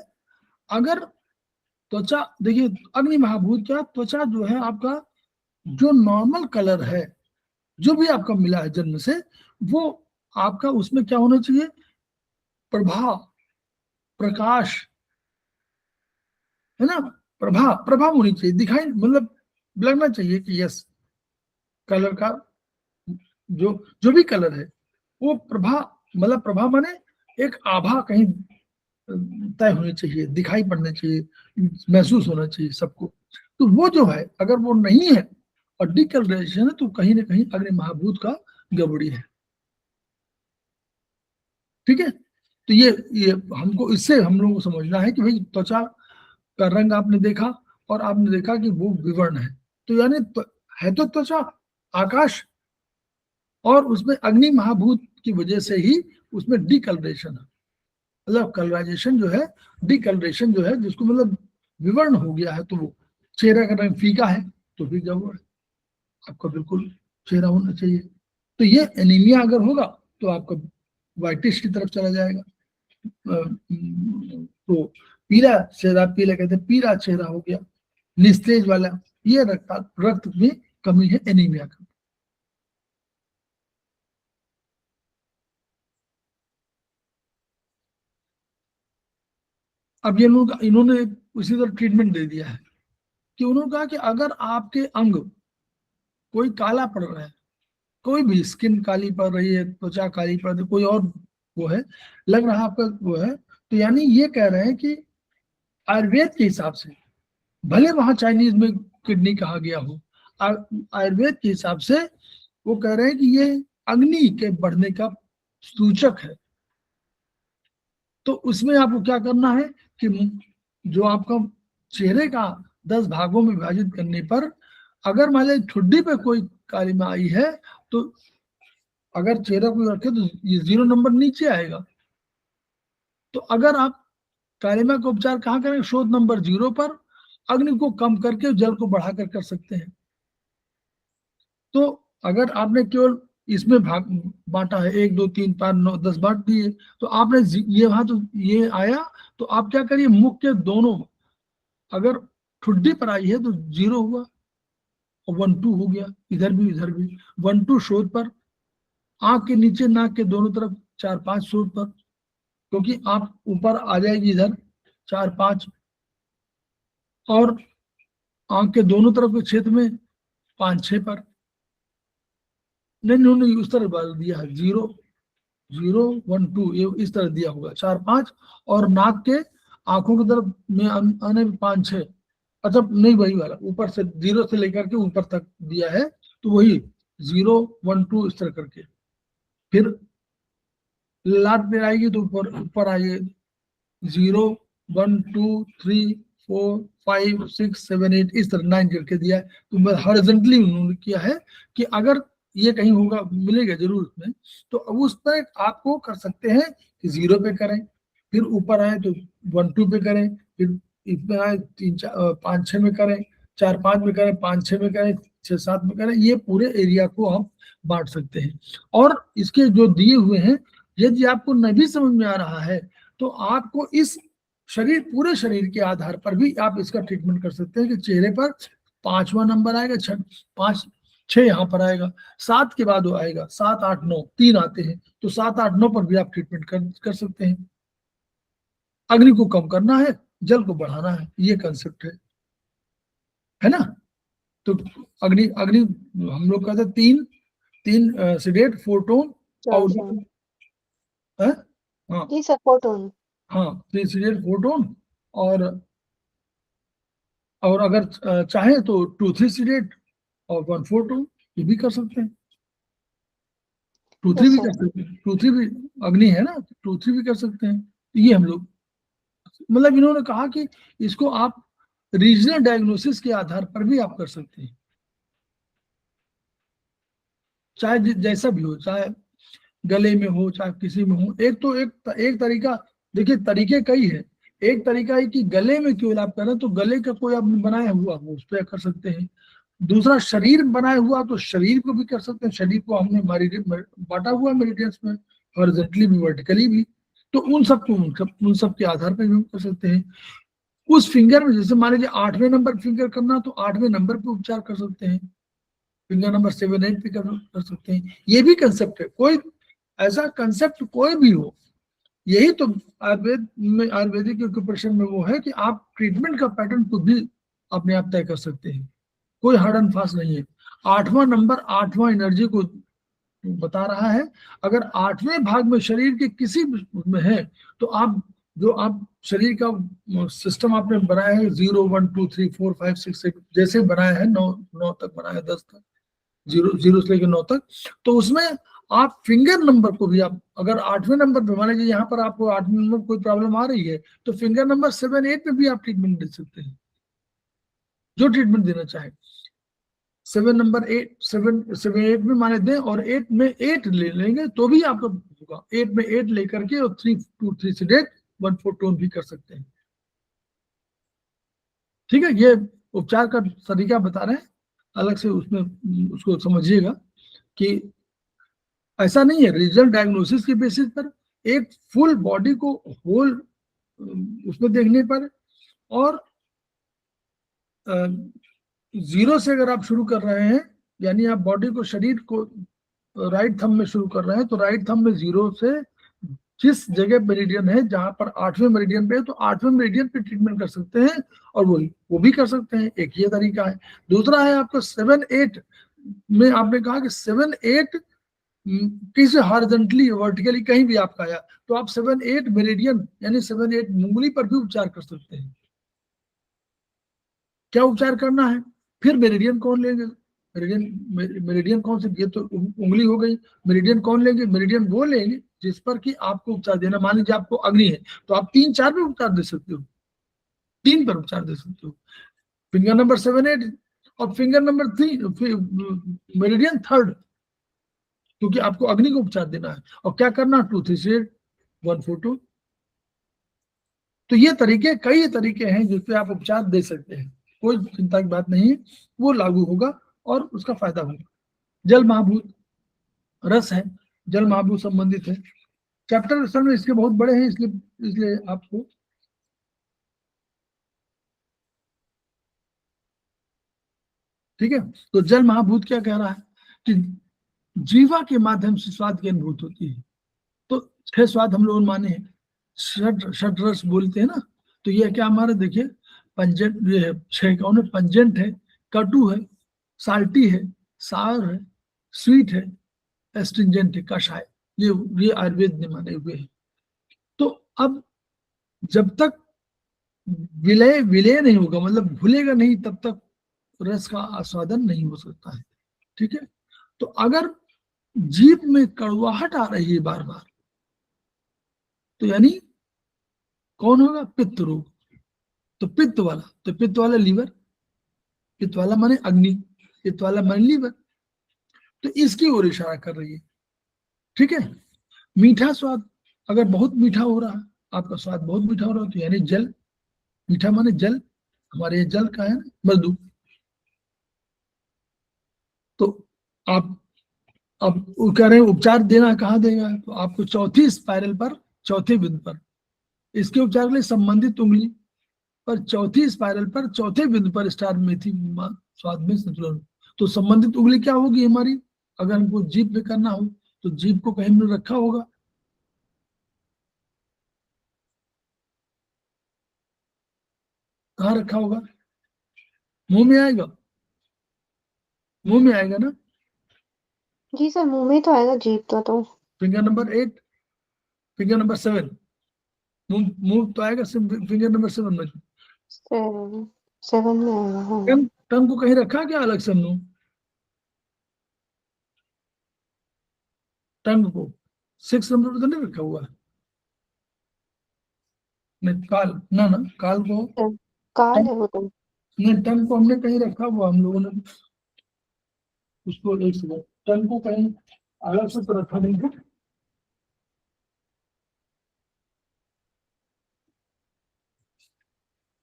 B: अगर त्वचा देखिए, अग्नि महाभूत क्या, त्वचा जो है आपका जो नॉर्मल कलर है, जो भी आपका मिला है जन्म से, वो आपका उसमें क्या होना चाहिए, प्रभा, प्रकाश, है ना, प्रभा होनी चाहिए, दिखाई मतलब लगना चाहिए कि यस कलर का जो जो भी कलर है वो प्रभा, मतलब प्रभा माने एक आभा कहीं तय होनी चाहिए, दिखाई पड़नी चाहिए, महसूस होना चाहिए सबको। तो वो जो है अगर वो नहीं है और डिकलरेशन है तो कहीं ना कहीं अग्नि महाभूत का गड़बड़ी है। ठीक है, तो ये हमको इससे हम लोगों को समझना है कि भाई त्वचा का रंग आपने देखा और आपने देखा कि वो विवर्ण है, तो यानी है तो त्वचा आकाश, और उसमें अग्नि महाभूत की वजह से ही उसमें डिकलरेशन है, मतलब कलराइजेशन जो है, डिकलरेशन जो है, जिसको मतलब विवर्ण हो गया है, तो वो चेहरे का रंग फीका है तो फिर जब आपका बिल्कुल चेहरा होना चाहिए। तो ये एनीमिया अगर होगा तो आपका व्हाइटिश की तरफ चला जाएगा। तो पीला चेहरा, पीला कहते हैं पीला चेहरा हो गया, निस्तेज वाला, ये रक्त में कमी है एनीमिया का। अब ये लोग, इन्होंने उसी तरह ट्रीटमेंट दे दिया है कि उन्होंने कहा कि अगर आपके अंग कोई काला पड़ रहा है, कोई भी स्किन काली पड़ रही है, त्वचा काली पड़ रही है, कोई और वो है, लग रहा है आपका वो है, तो यानी ये कह रहे हैं कि आयुर्वेद के हिसाब से, भले वहां चाइनीज में किडनी कहा गया हो, आयुर्वेद के हिसाब से वो कह रहे हैं कि ये अग्नि के बढ़ने का सूचक है। तो उसमें आपको क्या करना है कि जो आपका चेहरे का 10 भागों में विभाजित करने पर अगर मान लीजिए ठुड्डी पे कोई कालिमा आई है, तो अगर चेहरा को रखे तो ये 0 नंबर नीचे आएगा। तो अगर आप कालिमा का उपचार कहाँ करें? शोध नंबर 0 पर अग्नि को कम करके जल को बढ़ाकर कर सकते हैं। तो अगर आपने केवल इसमें भाग बांटा है, 1 2 3 5 9 10 बांट दिए, तो आपने ये वहां तो ये आया, तो आप क्या करिए, मुख के दोनों, अगर ठुड्डी पर आई है तो 0 हुआ और 1 2 हो गया, इधर भी 1 2 शोध पर, आंख के नीचे नाक के दोनों तरफ 4 5 शोध पर, क्योंकि आप ऊपर आ जाएगी इधर 4 5, और आंख के दोनों तरफ के क्षेत्र में 5 6 पर। नहीं उन्होंने उस तरह दिया है 0 0 1 2, ये इस तरह दिया होगा 4 5, और नाक के आंखों की तरफ में आने में 5 6। अच्छा नहीं, वही वाला ऊपर से 0 से लेकर के ऊपर तक दिया है, तो वही 0 1 2 इस तरह करके, फिर लाट में आएगी तो ऊपर ऊपर आइए 0 1 2 3 4 5 6 7 8 इस तरह 9 करके दिया है। तो हॉरिजॉन्टली उन्होंने किया है कि अगर ये कहीं होगा, मिलेगा जरूर उसमें, तो अब उस पर आपको कर सकते हैं कि 0 पे करें, फिर ऊपर आए तो 1 2 पे करें, फिर इसमें आए 3 4 5 6 में करें, 4 5 में करें, 5 6 में करें, 6 7 में करें, ये पूरे एरिया को हम बांट सकते हैं। और इसके जो दिए हुए हैं, यदि आपको नहीं समझ में आ रहा है तो आपको इस शरीर, पूरे शरीर के आधार पर भी आप इसका ट्रीटमेंट कर सकते हैं कि चेहरे पर 5वां नंबर आएगा, 5 6 यहाँ पर आएगा, 7 के बाद वो आएगा 7 8 9, 3 आते हैं, तो 7 8 9 पर भी आप ट्रीटमेंट कर सकते हैं। अग्नि को कम करना है, जल को बढ़ाना है, ये कंसेप्ट है ना। तो अग्नि अग्नि हम लोग कहते हैं 3 सीडेट, फोटोन और हाँ
D: जी सर, फोटोन।
B: हाँ 3 सीडेट, फोटोन, और अगर चाहे तो 2 3 सीडेट और 1 फोटोन, ये भी कर सकते हैं। 2 3 भी कर सकते हैं, 2 3 भी अग्नि है ना, 2 3 भी कर सकते हैं। तो ये हम लोग, मतलब इन्होंने कहा कि इसको आप रीजनल डायग्नोसिस के आधार पर भी आप कर सकते हैं, चाहे जैसा भी हो, चाहे गले में हो चाहे किसी में हो। एक तरीका, देखिए तरीके कई है। एक तरीका है कि गले में केवल आप करें, तो गले का कोई आपने बनाया हुआ वो उस पर कर सकते हैं। दूसरा शरीर बनाया हुआ, तो शरीर को भी कर सकते हैं। शरीर को हमने बांटा हुआ मेरिडियंस में, हॉरिजॉन्टली भी वर्टिकली भी, तो उन सब के आधार पर भी हम कर सकते हैं। उस फिंगर में, जैसे मान लीजिए 8वें नंबर फिंगर करना, तो 8वें नंबर पे उपचार कर सकते हैं, फिंगर नंबर 7 8 पे कर सकते हैं। ये भी कंसेप्ट है, कोई ऐसा कंसेप्ट कोई भी हो। यही तो आयुर्वेदिक ऑक्यूपेशन में वो है कि आप ट्रीटमेंट का पैटर्न खुद भी अपने आप तय कर सकते हैं, कोई हार्ड एंड फास्ट नहीं है। 8वां नंबर, 8वां एनर्जी को बता रहा है। अगर 8वें भाग में शरीर के किसी में है तो आप शरीर का सिस्टम आपने बनाया है 0 1 2 3 4 5 6 7 जैसे बनाया है, 9 तक बनाया, 10 तक, 0 से लेकर 9 तक, तो उसमें आप फिंगर नंबर को भी आप अगर 8वें नंबर पे, मान लीजिए यहाँ पर आपको 8वें नंबर कोई प्रॉब्लम आ रही है तो फिंगर नंबर 7 8 पे भी आप ट्रीटमेंट दे सकते हैं, जो ट्रीटमेंट देना चाहे। 7 8 में माने दें और 8 में 8 ले लेंगे तो भी आपका होगा। 8 में 8 लेकर के और 3 2 3 से 1 4 टोन भी कर सकते हैं। ठीक है, ये उपचार का तरीका बता रहे हैं, अलग से उसमें उसको समझिएगा कि ऐसा नहीं है। रीजनल डायग्नोसिस के बेसिस पर एक फुल बॉडी को होल उसमें देखने पर, और 0 से अगर आप शुरू कर रहे हैं, यानी आप बॉडी को, शरीर को राइट थंब में शुरू कर रहे हैं, तो राइट थंब में 0 से जिस जगह मेरिडियन है, जहां पर 8वें मेरिडियन पे है, तो 8वें मेरिडियन पे ट्रीटमेंट कर सकते हैं, और वो भी कर सकते हैं। एक ये तरीका है। दूसरा है आपका 7 8 में, आपने कहा कि 7 8 किसी हॉरिजॉन्टली वर्टिकली कहीं भी आपका आया तो आप 7 8 मेरिडियन यानी 7 8 उंगली पर भी उपचार कर सकते हैं। क्या उपचार करना है, फिर मेरिडियन कौन लेंगे, मेरिडियन कौन से, ये तो उंगली हो गई। मेरिडियन कौन लेंगे, मेरिडियन वो लेंगे जिस पर कि आपको उपचार देना। मान लीजिए आपको अग्नि है तो आप 3 4 पे उपचार दे सकते हो, 3 पर उपचार दे सकते हो, फिंगर नंबर 7 8 और फिंगर नंबर 3 मेरिडियन 3rd, क्योंकि आपको अग्नि को उपचार देना है। और क्या करना, 2 3 से 1 4 2। तो ये तरीके, कई तरीके हैं जिसपे आप उपचार दे सकते हैं, कोई चिंता की बात नहीं है, वो लागू होगा और उसका फायदा होगा। जल महाभूत रस है, जल महाभूत संबंधित है। चैप्टर असल में इसके बहुत बड़े हैं, इसलिए आपको ठीक है। तो जल महाभूत क्या कह रहा है कि जीवा के माध्यम से स्वाद की अनुभूति होती है। तो 6 स्वाद हम लोग माने हैं, षट रस बोलते हैं ना, तो ये क्या हमारे देखिए पंजेंट, ये 6 कौन है, पंजेंट है, कटु है, साल्टी है, सार है, स्वीट है, एस्ट्रिंजेंट है, कषाय। ये आयुर्वेद ने माने हुए हैं। तो अब जब तक विलय नहीं होगा, मतलब भूलेगा नहीं, तब तक रस का आस्वादन नहीं हो सकता है। ठीक है, तो अगर जीभ में कड़वाहट आ रही है बार बार, तो यानी कौन होगा, पित्त रोग। तो पित्त वाला लीवर, पित्त वाला माने अग्नि, पित्त वाला माने लीवर, तो इसकी ओर इशारा कर रही है। ठीक है, मीठा स्वाद, अगर बहुत मीठा हो रहा है, आपका स्वाद बहुत मीठा हो रहा है, तो यानी जल, मीठा माने जल, हमारे ये जल का है ना, मधु। तो आप अब कह रहे हैं उपचार देना कहाँ देगा, तो आपको चौथी स्पाइरल पर, चौथे बिंदु पर, इसके उपचार के लिए संबंधित उंगली पर चौथी स्पाइरल पर चौथे बिंदु पर स्टार मेथी स्वाद में संतुलन। तो संबंधित उंगली क्या होगी हमारी, अगर हमको जीभ पे करना हो तो जीभ को कहीं में रखा होगा, कहाँ रखा होगा, मुंह में आएगा, मुंह में आएगा ना।
C: जी सर, मुंह में तो आएगा, जीभ तो
B: फिंगर नंबर 8, फिंगर नंबर 7, मुंह तो आएगा फिंगर नंबर 7 में।
C: 7 में आएगा। हाँ,
B: टंग को कहीं रखा क्या अलग से, मुंह टंग को 6 नंबर पर तो नहीं रखा हुआ है, नहीं काल ना काल को,
C: काल है वो तो।
B: नहीं टंग को हमने कहीं रखा हुआ, हम लोगों ने उसको, एक सेकंड, टंग को कहीं अलग से तो रखा नहीं है।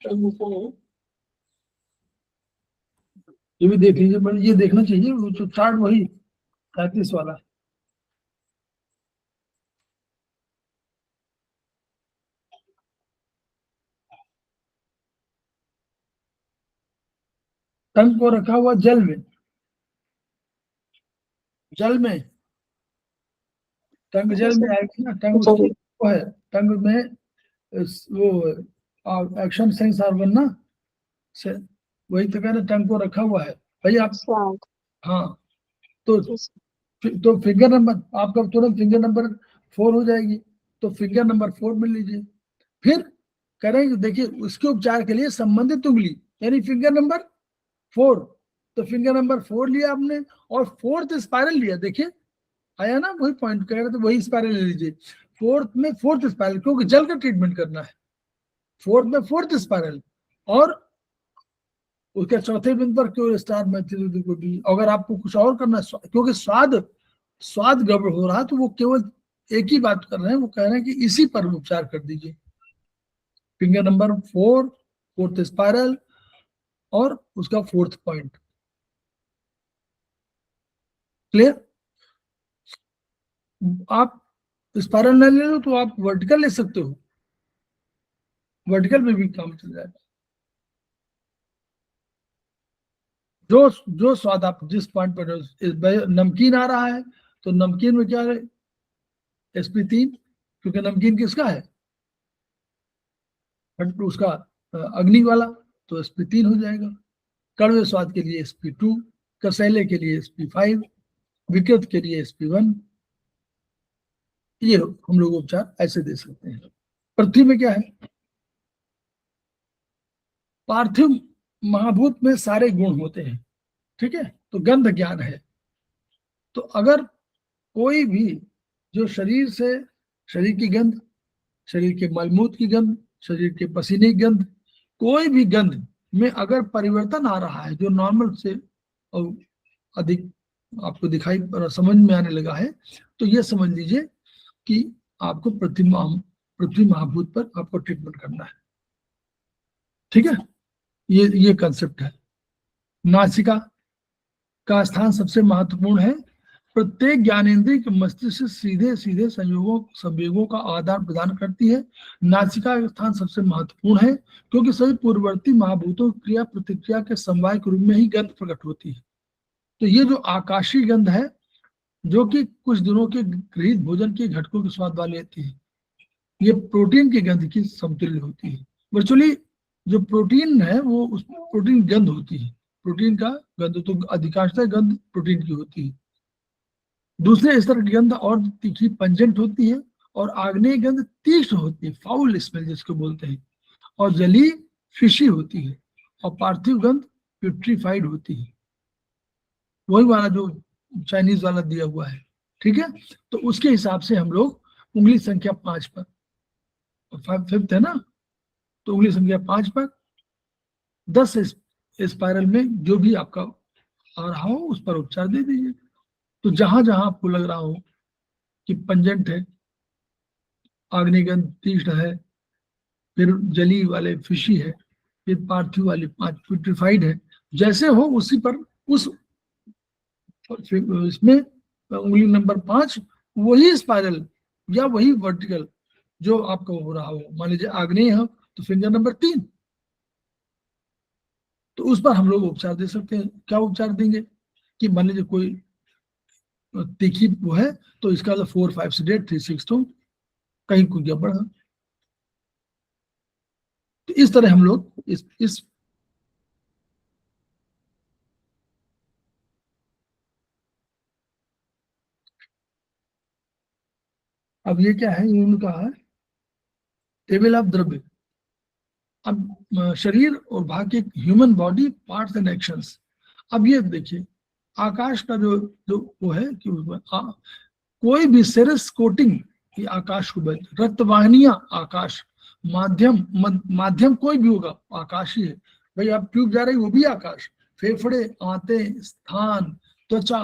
B: टंग को ये भी देख लीजिए, पर ये देखना चाहिए वो जो चार्ट, वही 33 वाला। टंग को रखा हुआ जल में, जल में, टंग जल में आएगी ना, टंग उसकी वो है, टंग में वो एक्शन सेंस ऑर्गन ना से, वही तो कह रहे टंग को रखा हुआ है भाई आप।
C: स्वाद।
B: हाँ, तो तो फिंगर नंबर आपका तुरंत फिंगर नंबर 4 हो जाएगी, तो फिंगर नंबर 4 में लीजिए। फिर करेंगे, देखिए उसके उपचार के लिए संबंधित उंगली यानी फिंगर नंबर 4, तो फिंगर नंबर 4 लिया आपने और फोर्थ स्पाइरल लिया, देखिए आया ना, वही पॉइंट कह रहे थे, वही स्पाइरल ले लीजिए। फोर्थ में फोर्थ स्पाइरल, क्योंकि जल का ट्रीटमेंट करना है, फोर्थ में फोर्थ स्पाइरल, और उसके चौथे बिंदु पर क्योर स्टार मैथिल को दी। अगर आपको कुछ और करना है, क्योंकि स्वाद गड़बड़ हो रहा है, तो वो केवल एक ही बात कर रहे हैं, वो कह रहे हैं कि इसी पर उपचार कर दीजिए। फिंगर नंबर 4, फोर्थ स्पाइरल और उसका फोर्थ पॉइंट। क्लियर? आप स्पाइरल न ले लो तो आप वर्टिकल ले सकते हो, वर्टिकल में भी काम चल जाएगा। जो स्वाद आप जिस पॉइंट पर, नमकीन आ रहा है तो नमकीन में क्या है, sp3, क्योंकि नमकीन किसका है, उसका अग्नि वाला, तो sp3 हो जाएगा। कड़वे स्वाद के लिए sp2, कसैले के लिए sp5, विकृत के लिए sp1। ये हम लोग उपचार ऐसे दे सकते हैं। पृथ्वी में क्या है, पार्थिव महाभूत में सारे गुण होते हैं, ठीक है, तो गंध ज्ञान है। तो अगर कोई भी जो शरीर की गंध, शरीर के मलमूत्र की गंध, शरीर के पसीने की गंध, कोई भी गंध में अगर परिवर्तन आ रहा है जो नॉर्मल से और अधिक आपको दिखाई समझ में आने लगा है, तो ये समझ लीजिए कि आपको पृथ्वी महाभूत पर आपको ट्रीटमेंट करना है। ठीक है, ये कंसेप्ट है। नासिका का स्थान सबसे महत्वपूर्ण है। प्रत्येक ज्ञानेंद्रिय के मस्तिष्क से सीधे संवेगों का आदान प्रदान करती है। नासिका का स्थान सबसे महत्वपूर्ण है क्योंकि सभी पूर्ववर्ती महाभूतों की क्रिया प्रतिक्रिया के समवाय के रूप में ही गंध प्रकट होती है। तो ये जो आकाशीय गंध है, जो कि कुछ दिनों के गृहित भोजन के घटकों के स्वाद वाली होती है, ये प्रोटीन की गंध की समतुल्य होती है। वर्चुअली जो प्रोटीन है वो उस प्रोटीन गंध होती है, प्रोटीन का गंध, तो अधिकांशतः गंध प्रोटीन की होती है। दूसरे स्तर की गंध और तीखी पंजेंट होती है, और आग्नेय गंध तीक्ष्ण होती है, फाउल स्मेल जिसको बोलते हैं, और जली फिशी होती है, और पार्थिव गंध प्यूट्रीफाइड होती है। वही वाला जो चाइनीज वाला दिया हुआ है, ठीक है। तो उसके हिसाब से हम लोग उंगली संख्या 5 पर, 5th है ना, तो उंगली संख्या 5 पर 10 स्पाइरल में जो भी आपका आ रहा हो उस पर उपचार दे दीजिए। तो जहां जहां आपको लग रहा हो कि पंजेंट है, आग्नेयगंध तीक्ष्ण है, फिर जली वाले फिशी है, फिर पार्थिव वाली 5 प्यूट्रीफाइड है, जैसे हो उसी पर उस इसमें उंगली नंबर 5 वही स्पाइरल या वही वर्टिकल जो आपका हो रहा हो, मान लीजिए आग्नेय है तो फिंगर नंबर 3, तो उस पर हम लोग उपचार दे सकते हैं। क्या उपचार देंगे कि मान लीजिए कोई तीखी वो है तो इसका 4, 5 से 3, 6 तो कहीं कुछ गड़बड़ है। तो इस तरह हम लोग इस अब ये क्या है, उनका है टेबल ऑफ द्रव्य। अब शरीर और भाग के human body parts and actions. अब ये देखिए आकाश का जो जो वो है कि कोई भी सेरस कोटिंग की आकाश को बदल, रक्तवाहिनियां आकाश, माध्यम कोई भी होगा आकाश ही है। भाई आप ट्यूब जा रही वो भी आकाश, फेफड़े, आंतें, स्थान, त्वचा,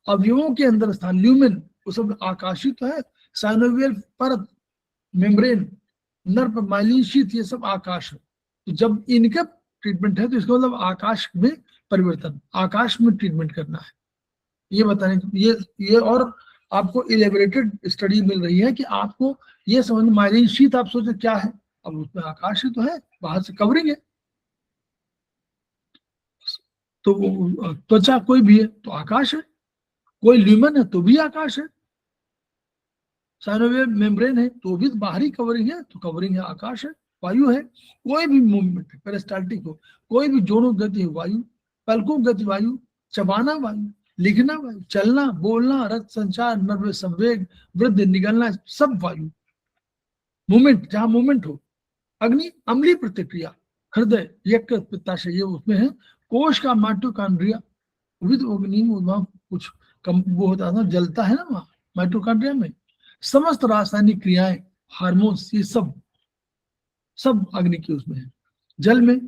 B: अवयवों के अंदर स्थान, ल्यूमेन, वो सब आकाशी तो है। साइनोवियल परत, मेम्ब्रेन, नर्व, माइलिन शीथ, ये सब आकाश है। तो जब इनका ट्रीटमेंट है तो इसका मतलब आकाश में परिवर्तन, आकाश में ट्रीटमेंट करना है। ये बताने ये और आपको इलेबोरेटेड स्टडी मिल रही है कि आपको ये समझ, माइलिन शीथ आप सोचे क्या है, अब उसमें आकाश ही तो है, बाहर से कवरिंग है। तो त्वचा कोई भी है तो आकाश है, कोई ल्यूमन है तो भी आकाश है, साइनोवियल मेम्ब्रेन है तो भी बाहरी कवरिंग है, तो कवरिंग है, आकाश है। वायु है, कोई भी मूवमेंट है, पेरिस्टाल्टिक हो, कोई भी जोड़ों गति है वायु, पलकों गति वायु, चबाना वायु, लिखना वायु, चलना, बोलना, रक्त संचार, नर्व संवेग, वृद्धि, निगलना, सब वायु। मूवमेंट, जहां मूवमेंट हो। अग्नि अम्लीय प्रतिक्रिया, हृदय, यकृत, पित्ताशय, ये उसमें है। कोश का माइटोकॉन्ड्रिया, विद अग्नि वहां कुछ कम वो होता है, जलता है ना वहां माइटोकॉन्ड्रिया में। समस्त रासायनिक क्रियाएं, हार्मोन्स, ये सब अग्नि की उसमें है। जल में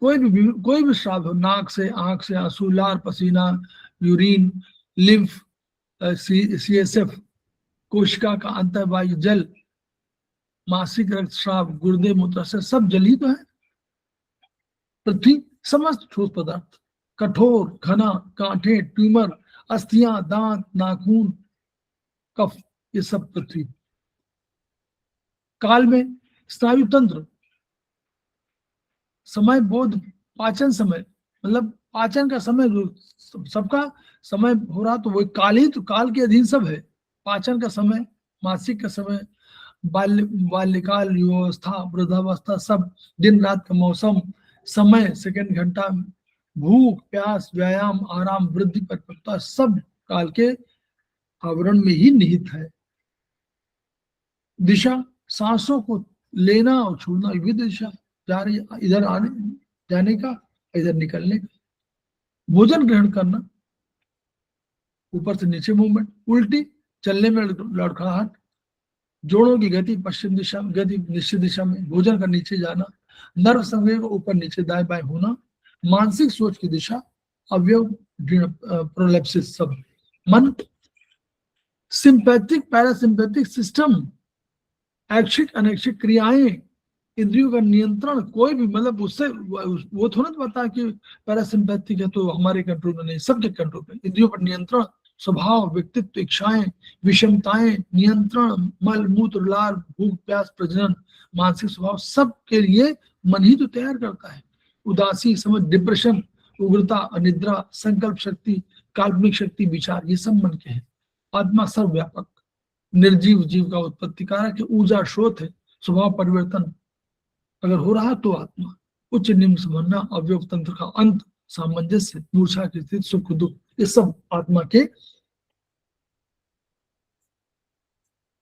B: कोई भी श्राव हो, नाक से, आंख से आंसू, लार, पसीना, यूरिन, लिम्फ, CSF, कोशिका का अंतर्वायु जल, मासिक रक्तस्राव, गुर्दे, मूत्राशय, सब जल ही तो है। पृथ्वी समस्त ठोस पदार्थ, कठोर, घना, कांटे, ट्यूमर, अस्थियां, दांत, नाखून, कफ, ये सब पृथ्वी। काल में स्नायु तंत्र, समय, बोध, पाचन समय, मतलब पाचन का समय जो सबका समय हो रहा, तो वही काल ही, तो काल के अधीन सब है। पाचन का समय, मासिक का समय, बाल्यकाल, युवावस्था, वृद्धावस्था, सब, दिन रात का मौसम, समय, सेकंड, घंटा, भूख, प्यास, व्यायाम, आराम, वृद्धि, परिपक्वता, सब काल के आवरण में ही निहित है। दिशा, सांसों को लेना और छोड़ना, विविध दिशा, जा रही, इधर आने जाने का, इधर निकलने का। भोजन ग्रहण करना, ऊपर से नीचे मूवमेंट, उल्टी, चलने में लड़खड़ाहट, जोड़ों की गति, पश्चिम दिशा गति, निश्चित दिशा में, भोजन का नीचे जाना, नर्व संवेग ऊपर नीचे दाएं बाएं होना, मानसिक सोच की दिशा, अवयव, प्रोलेप्सिस, सब। मन, सिंपैथिक पैरासिम्पैथिक सिस्टम, ऐच्छिक अनैच्छिक क्रियाएं, इंद्रियों का नियंत्रण, कोई भी मतलब उससे वो थोड़ा ना पता कि पैरासिम्पैथिक है तो हमारे कंट्रोल में नहीं, सबके कंट्रोल में। इंद्रियों पर नियंत्रण, स्वभाव, व्यक्तित्व, इच्छाएं, विषमताएं, नियंत्रण, मल मूत्र, लार, भूख प्यास, प्रजनन, मानसिक स्वभाव, सब के लिए मन ही तो तैयार करता है। उदासी, समझ, डिप्रेशन, उग्रता, अनिद्रा, संकल्प शक्ति, काल्पनिक शक्ति, विचार, ये सब मन के हैं। आत्मा सर्वव्यापक, निर्जीव जीव का उत्पत्ति कारक है, ऊर्जा स्रोत है, स्वभाव परिवर्तन अगर हो रहा तो आत्मा, उच्च निम्न समझना, अवयव तंत्र का अंत, सामंजस्य, मूर्छा की स्थिति, सुख दुख, ये सब आत्मा के।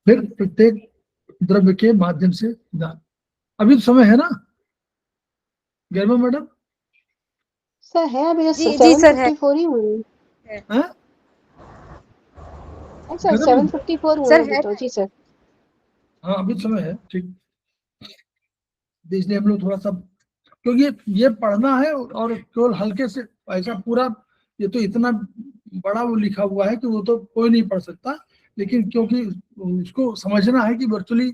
B: फिर प्रत्येक द्रव्य के माध्यम से दान। अभी तो समय है ना गर्मा मैडम?
D: सर है अभी
C: जी सर है।
D: 7:54 ही हुई
B: हैं?
D: सर, 7:54 हुए
C: सर
D: अभी
C: है।
D: तो। जी सर।
B: हाँ अभी समय है, ठीक। इसलिए हम लोग थोड़ा सा, क्योंकि ये पढ़ना है और केवल हल्के से ऐसा पूरा, ये तो इतना बड़ा वो लिखा हुआ है कि वो तो कोई नहीं पढ़ सकता, लेकिन क्योंकि उसको समझना है कि वर्चुअली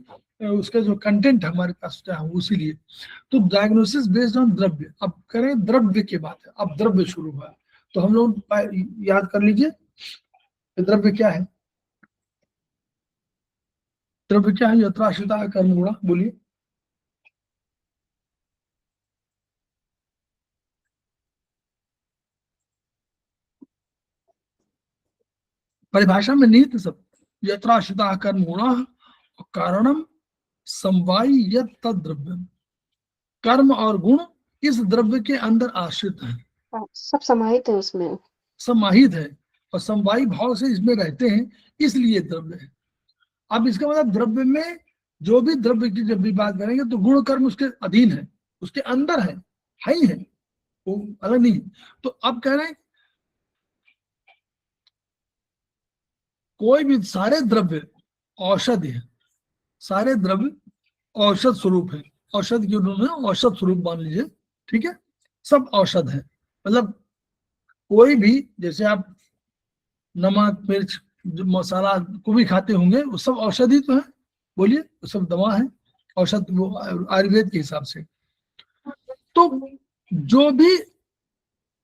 B: उसका जो कंटेंट हमारे पास क्या है, उसीलिए। तो डायग्नोसिस बेस्ड ऑन द्रव्य, अब करें द्रव्य की बात है, अब द्रव्य शुरू हुआ, तो हम लोग याद कर लीजिए द्रव्य क्या है। द्रव्य क्या है? यत्राश्रिता कर्म गुणा, बोलिए। परिभाषा में निहित सब, यत्राश्रिता कर्म गुणा कारणम समवायी यत् तद्द्रव्य, कर्म और गुण इस द्रव्य के अंदर आश्रित हैं,
D: सब समाहित है उसमें,
B: समाहित है और समवायी भाव से इसमें रहते हैं, इसलिए द्रव्य है। अब इसका मतलब द्रव्य में जो भी द्रव्य की जब भी बात करेंगे तो गुण कर्म उसके अधीन है, उसके अंदर है ही है, वो अलग नहीं। तो अब कह रहे हैं कोई भी सारे द्रव्य औषध है, सारे द्रव्य औषध स्वरूप है, औषध के उन्होंने औषध स्वरूप मान लीजिए, ठीक है, सब औषध है। मतलब कोई भी, जैसे आप नमक मिर्च मसाला को भी खाते होंगे, वो सब औषधि तो है, बोलिए, वो सब दवा है, औषध, वो आयुर्वेद के हिसाब से। तो जो भी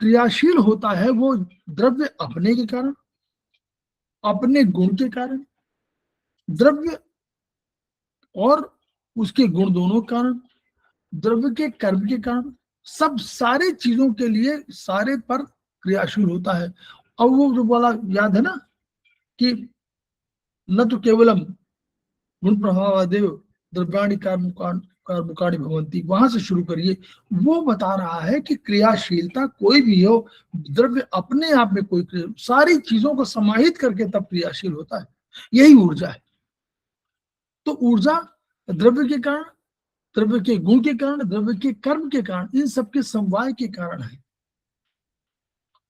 B: क्रियाशील होता है वो द्रव्य अपने के कारण, अपने गुण के कारण, द्रव्य और उसके गुण दोनों के कारण, द्रव्य के कर्म के कारण, सब सारे चीजों के लिए सारे पर क्रियाशील होता है। अब वो जो बोला याद है ना कि न तो केवलम गुण प्रभावादेव द्रव्याणि कर्म कार्बोकार्डी भवंती, वहां से शुरू करिए। वो बता रहा है कि क्रियाशीलता कोई भी हो, द्रव्य अपने आप में कोई सारी चीजों को समाहित करके तब क्रियाशील होता है, यही ऊर्जा है। तो ऊर्जा द्रव्य के कारण, द्रव्य के गुण के कारण, द्रव्य के कर्म के कारण, इन सबके समवाय के कारण है।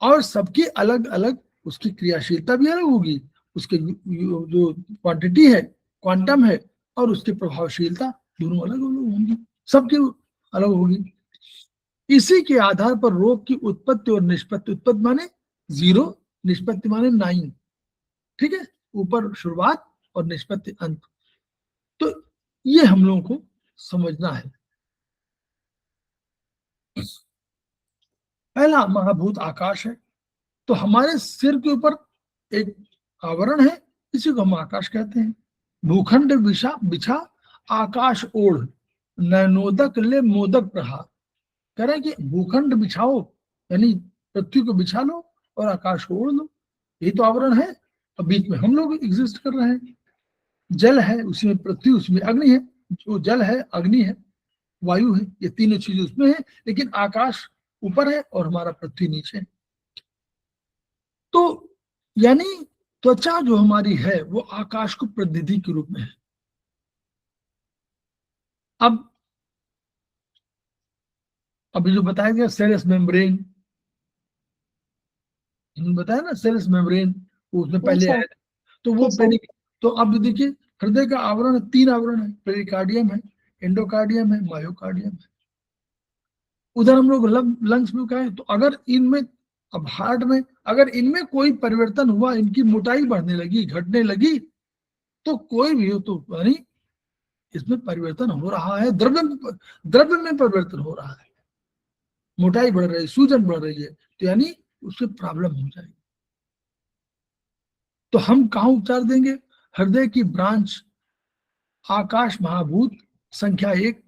B: और सबकी अलग अलग उसकी क्रियाशीलता भी अलग होगी, उसके जो क्वांटिटी है, क्वांटम है, और उसकी प्रभावशीलता दोनों अलग अलग होंगी, सबकी अलग होगी। इसी के आधार पर रोग की उत्पत्ति और निष्पत्ति, उत्पत्ति माने 0, निष्पत्ति माने 9, ठीक है, ऊपर शुरुआत और निष्पत्ति अंत। तो ये हम लोगों को समझना है। पहला महाभूत आकाश है। तो हमारे सिर के ऊपर एक आवरण है, इसी को हम आकाश कहते हैं। भूखंड बिछा आकाश ओढ़, नैनोदक ले मोदक प्रहार। कह रहे हैं कि भूखंड बिछाओ, यानी पृथ्वी को बिछा लो और आकाश को ओढ़ लो, यही तो आवरण है। और बीच में हम लोग एग्जिस्ट कर रहे हैं। जल है, उसमें पृथ्वी, उसमें अग्नि है। जो जल है, अग्नि है, वायु है, ये तीनों चीजें उसमें है, लेकिन आकाश ऊपर है और हमारा पृथ्वी नीचे है। तो यानी त्वचा जो हमारी है वो आकाश को प्रतिनिधि के रूप में है। अब अभी जो बताया गया सेरेस मेम्ब्रेन, बताया ना सेरेस मेम्ब्रेन, उसमें पहले आया था। तो वो तो अब देखिए हृदय का आवरण 3 आवरण है, पेरिकार्डियम है, एंडोकार्डियम है, मायोकार्डियम है। उधर हम लोग लंग्स में कहें तो अगर इनमें, अब हार्ट में अगर इनमें कोई परिवर्तन हुआ, इनकी मोटाई बढ़ने लगी, घटने लगी, तो कोई भी हो तो यानी इसमें परिवर्तन हो रहा है, द्रव्य में परिवर्तन हो रहा है, मोटाई बढ़ रही है, सूजन बढ़ रही है, तो यानी उससे प्रॉब्लम हो जाएगी। तो हम कहाँ उपचार देंगे? हृदय की ब्रांच आकाश महाभूत संख्या 1।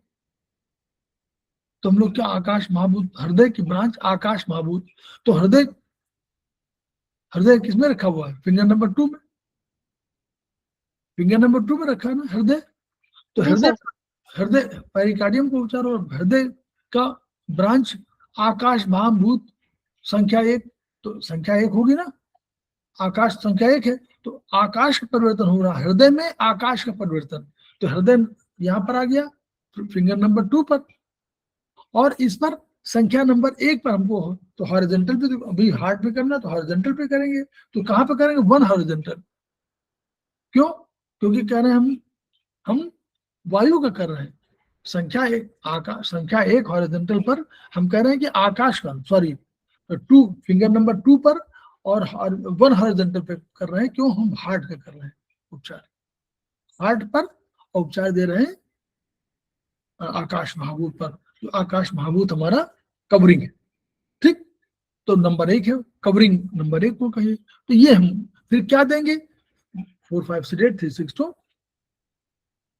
B: तो हम लोग क्या आकाश महाभूत, हृदय की ब्रांच आकाश महाभूत। तो हृदय किसमें रखा हुआ है? फिंगर नंबर 2 में, फिंगर नंबर 2 में रखा है ना हृदय। तो हृदय पेरिकार्डियम को उपचार, और हृदय का ब्रांच आकाश महाभूत संख्या 1। तो संख्या 1 होगी ना, आकाश संख्या 1 है, तो आकाश का परिवर्तन हो रहा है हृदय में, आकाश का परिवर्तन। तो हृदय यहां पर आ गया फिंगर नंबर 2 पर, और इस पर संख्या नंबर 1 पर हमको हो तो हॉरिजॉन्टल पे, तो अभी हार्ट पे करना तो हॉरिजॉन्टल पे करेंगे। तो कहां पे करेंगे? 1 हॉरिजॉन्टल। क्यों? क्योंकि कह रहे हैं हम वायु का कर रहे हैं। संख्या 1 आकाश, संख्या 1 हॉरिजॉन्टल पर हम कह रहे हैं कि आकाश का, सॉरी 2 फिंगर नंबर 2 पर, और 1 हॉरिजॉन्टल पे कर रहे हैं। क्यों? हम हार्ट का कर रहे हैं उपचार, हार्ट पर उपचार दे रहे हैं आकाश महाभूत पर। तो आकाश महाभूत हमारा कवरिंग है, ठीक। तो नंबर 1 है, कवरिंग नंबर 1 को कहिए। तो ये हम फिर क्या देंगे? 4 5 6 8 3 6 2।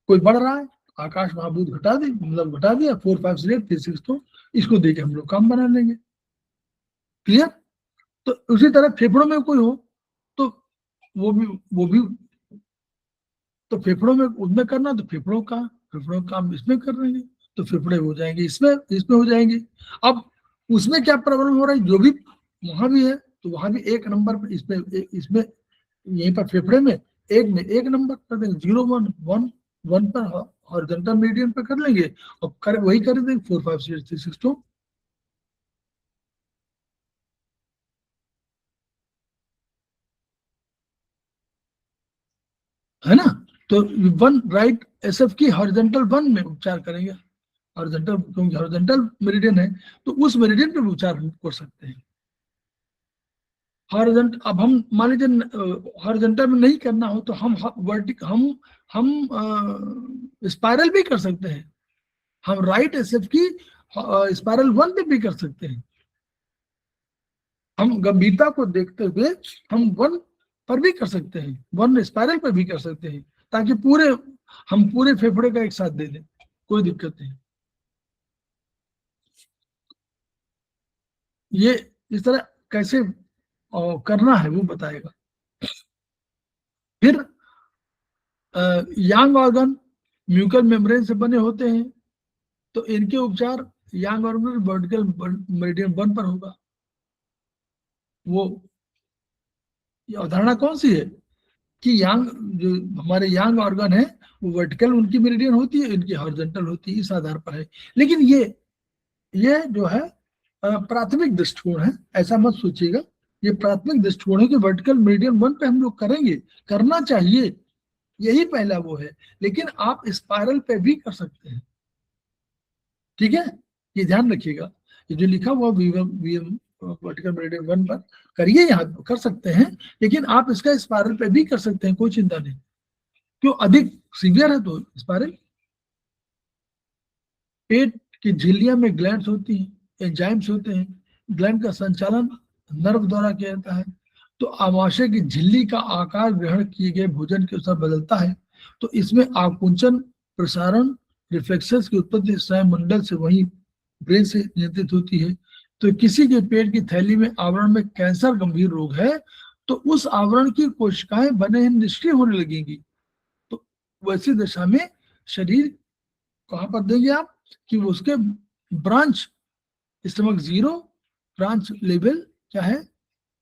B: कोई बढ़ रहा है, आकाश महाभूत घटा दी, मतलब घटा दिया, 4 5 6 8 3 6 2। इसको देके हम लोग काम बना लेंगे। क्लियर? तो उसी तरह फेफड़ों में कोई हो तो वो भी तो फेफड़ों में उसमें करना, तो फेफड़ों का काम इसमें कर लेंगे, तो फेफड़े हो जाएंगे इसमें हो जाएंगे। अब उसमें क्या प्रॉब्लम हो रहा है, जो भी वहां भी है तो वहां भी 1 नंबर पर, इसमें यहीं पर फेफड़े में 1 नंबर कर देंगे, 0 1 1 1 पर हॉरिजॉन्टल मीडियन पर कर लेंगे, और वही कर देंगे 4 5 6 8 3 6 2। है ना? तो 1 राइट एसएफ की हॉरिजॉन्टल 1 में उपचार करेंगे, हॉरिजॉन्टल, क्योंकि हॉरिजॉन्टल मेरिडियन है तो उस मेरिडियन पे उपचार हम कर सकते हैं। हॉरिजॉन्टल, अब हम मान लीजिए हॉरिजॉन्टल में नहीं करना हो तो हम वर्टिकल, हम स्पाइरल भी कर सकते हैं। हम राइट एसएफ की स्पाइरल 1 पे भी कर सकते हैं। हम गंभीरता को देखते हुए हम 1 पर भी कर सकते हैं, 1 स्पाइरल पर भी कर सकते हैं, ताकि हम पूरे फेफड़े का एक साथ दे दें, कोई दिक्कत नहीं। ये इस तरह कैसे करना है वो बताएगा। फिर यांग ऑर्गन म्यूकल मेम्ब्रेन से बने होते हैं, तो इनके उपचार यांग ऑर्गन वर्टिकल मेरिडियन 1 पर होगा। वो ये अवधारणा कौन सी है कि यांग जो हमारे यांग ऑर्गन है वो वर्टिकल उनकी मेरिडियन होती है, इनकी हॉरिजॉन्टल होती है, इस आधार पर है। लेकिन ये जो है प्राथमिक दृष्टिकोण है, ऐसा मत सोचिएगा। ये प्राथमिक दृष्टिकोण है कि वर्टिकल मेरिडियन 1 पे हम लोग करेंगे, करना चाहिए, यही पहला वो है। लेकिन आप स्पाइरल पे भी कर सकते हैं, ठीक है, ये ध्यान रखिएगा। ये जो लिखा हुआ वीएम वर्टिकल मेरिडियन 1 पर करिए, यहाँ कर सकते हैं, लेकिन आप इसका स्पाइरल पे भी कर सकते हैं, कोई चिंता नहीं। क्यों अधिक सीवियर है तो स्पाइरल। पेट की झिल्लियां में ग्लैंड्स होती हैं, एंजाइम्स होते हैं, ग्लैंड का संचालन नर्व द्वारा किया जाता है। तो आमाशय की झिल्ली का आकार ग्रहण किए गए भोजन के अनुसार बदलता है। तो इसमें आकुंचन, प्रसारण, रिफ्लेक्सेस की उत्पत्ति स्नायुमंडल से वही ब्रेन से नियंत्रित होती है। तो किसी के पेट की थैली में आवरण में कैंसर गंभीर रोग है तो उस आवरण की कोशिकाएं बने निष्क्रिय होने लगेंगी। तो वैसी दशा में शरीर कहां पर देंगे आप कि वो उसके ब्रांच स्टमक 0, ब्रांच लेवल क्या है,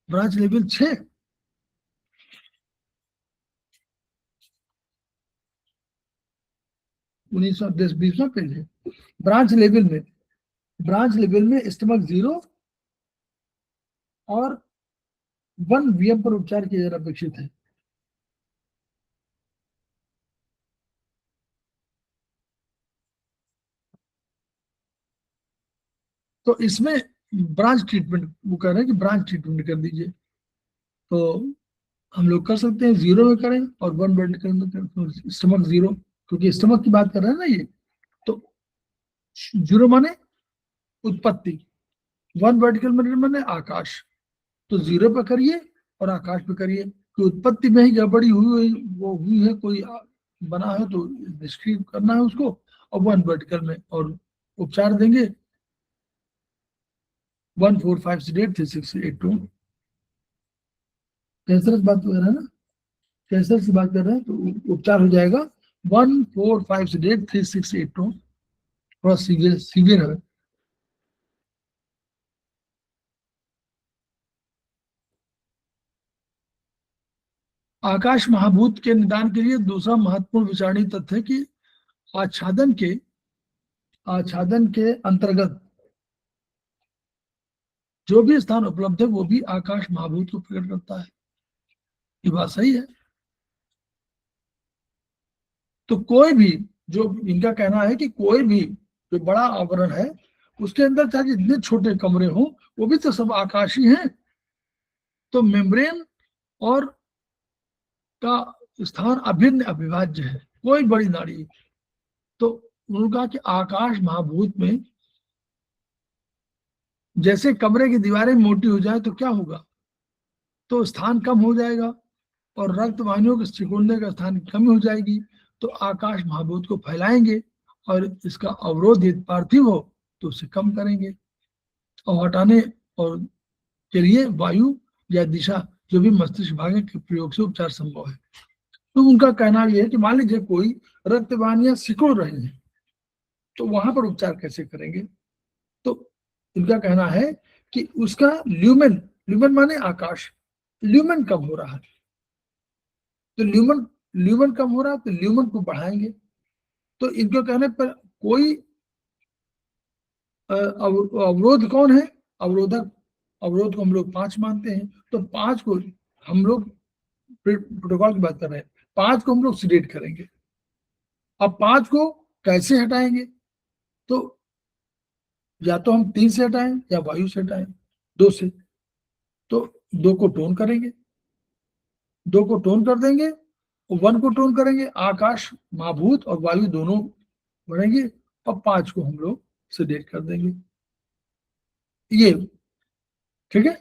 B: ब्रांच लेवल 6, उन्नीस सौ 20वां पेज है। ब्रांच लेवल में स्टमक 0 और 1 वीएम पर उपचार किया जाना अपेक्षित है। तो इसमें ब्रांच ट्रीटमेंट वो कह रहे हैं कि ब्रांच ट्रीटमेंट कर दीजिए। तो हम लोग कर सकते हैं 0 में करें और 1 वर्टिकल में करें। स्टमक 0, क्योंकि स्टमक की बात कर रहे हैं ना ये, तो 0 माने उत्पत्ति, 1 वर्टिकल में माने आकाश। तो 0 पे करिए और आकाश पे करिए कि उत्पत्ति में ही गड़बड़ी हुई है, कोई बना है तो निष्क्रिय करना है उसको, और 1 वर्टिकल में और उपचार देंगे 1 4 5 6 8 3 6 8 2। कैंसर की बात कर रहे हैं ना, कैंसर से बात कर रहे हैं तो उपचार हो जाएगा 1 4 5 6 8 3 6 8 2। थोड़ा सीवियर है। आकाश महाभूत के निदान के लिए दूसरा महत्वपूर्ण विचारणीय तथ्य है कि आच्छादन के अंतर्गत जो भी स्थान उपलब्ध है वो भी आकाश महाभूत को प्रकट करता है। ये बात सही है। तो कोई भी, जो इनका कहना है कि कोई भी जो बड़ा आवरण है उसके अंदर चाहे जितने छोटे कमरे हों वो भी तो सब आकाशी हैं। तो मेम्ब्रेन और का स्थान अभिन्न अविभाज्य है, कोई बड़ी नाड़ी। तो उन्होंने कहा कि आकाश महाभूत में जैसे कमरे की दीवारें मोटी हो जाए तो क्या होगा, तो स्थान कम हो जाएगा और रक्त वाहिनियों के सिकुड़ने का स्थान कम हो जाएगी। तो आकाश महाभूत को फैलाएंगे और इसका अवरोध यदि पार्थिव हो तो उसे कम करेंगे और हटाने और के लिए वायु या दिशा जो भी मस्तिष्क भाग के प्रयोग से उपचार संभव है। तो उनका कहना यह है कि मान लीजिए कोई रक्त वाहिनियां सिकुड़ रही हैं तो वहां पर उपचार कैसे करेंगे। तो इनका कहना है कि उसका ल्यूमेन माने आकाश, ल्यूमेन कम हो रहा है। तो ल्यूमेन कम हो रहा है तो ल्यूमेन को बढ़ाएंगे। तो इनके कहने पर कोई अवरोध कौन है, अवरोध को हम लोग 5 मानते हैं। तो 5 को हम लोग प्रोटोकॉल की बात कर रहे हैं, 5 को हम लोग सीडेट करेंगे। अब 5 को कैसे हटाएंगे, तो या तो हम 3 से हटाएं या वायु से हटाएं, 2 से। तो 2 को टोन करेंगे, 2 को टोन कर देंगे और 1 को टोन करेंगे। आकाश महाभूत और वायु दोनों बढ़ेंगे और 5 को हम लोग सीडेट कर देंगे। ये ठीक है।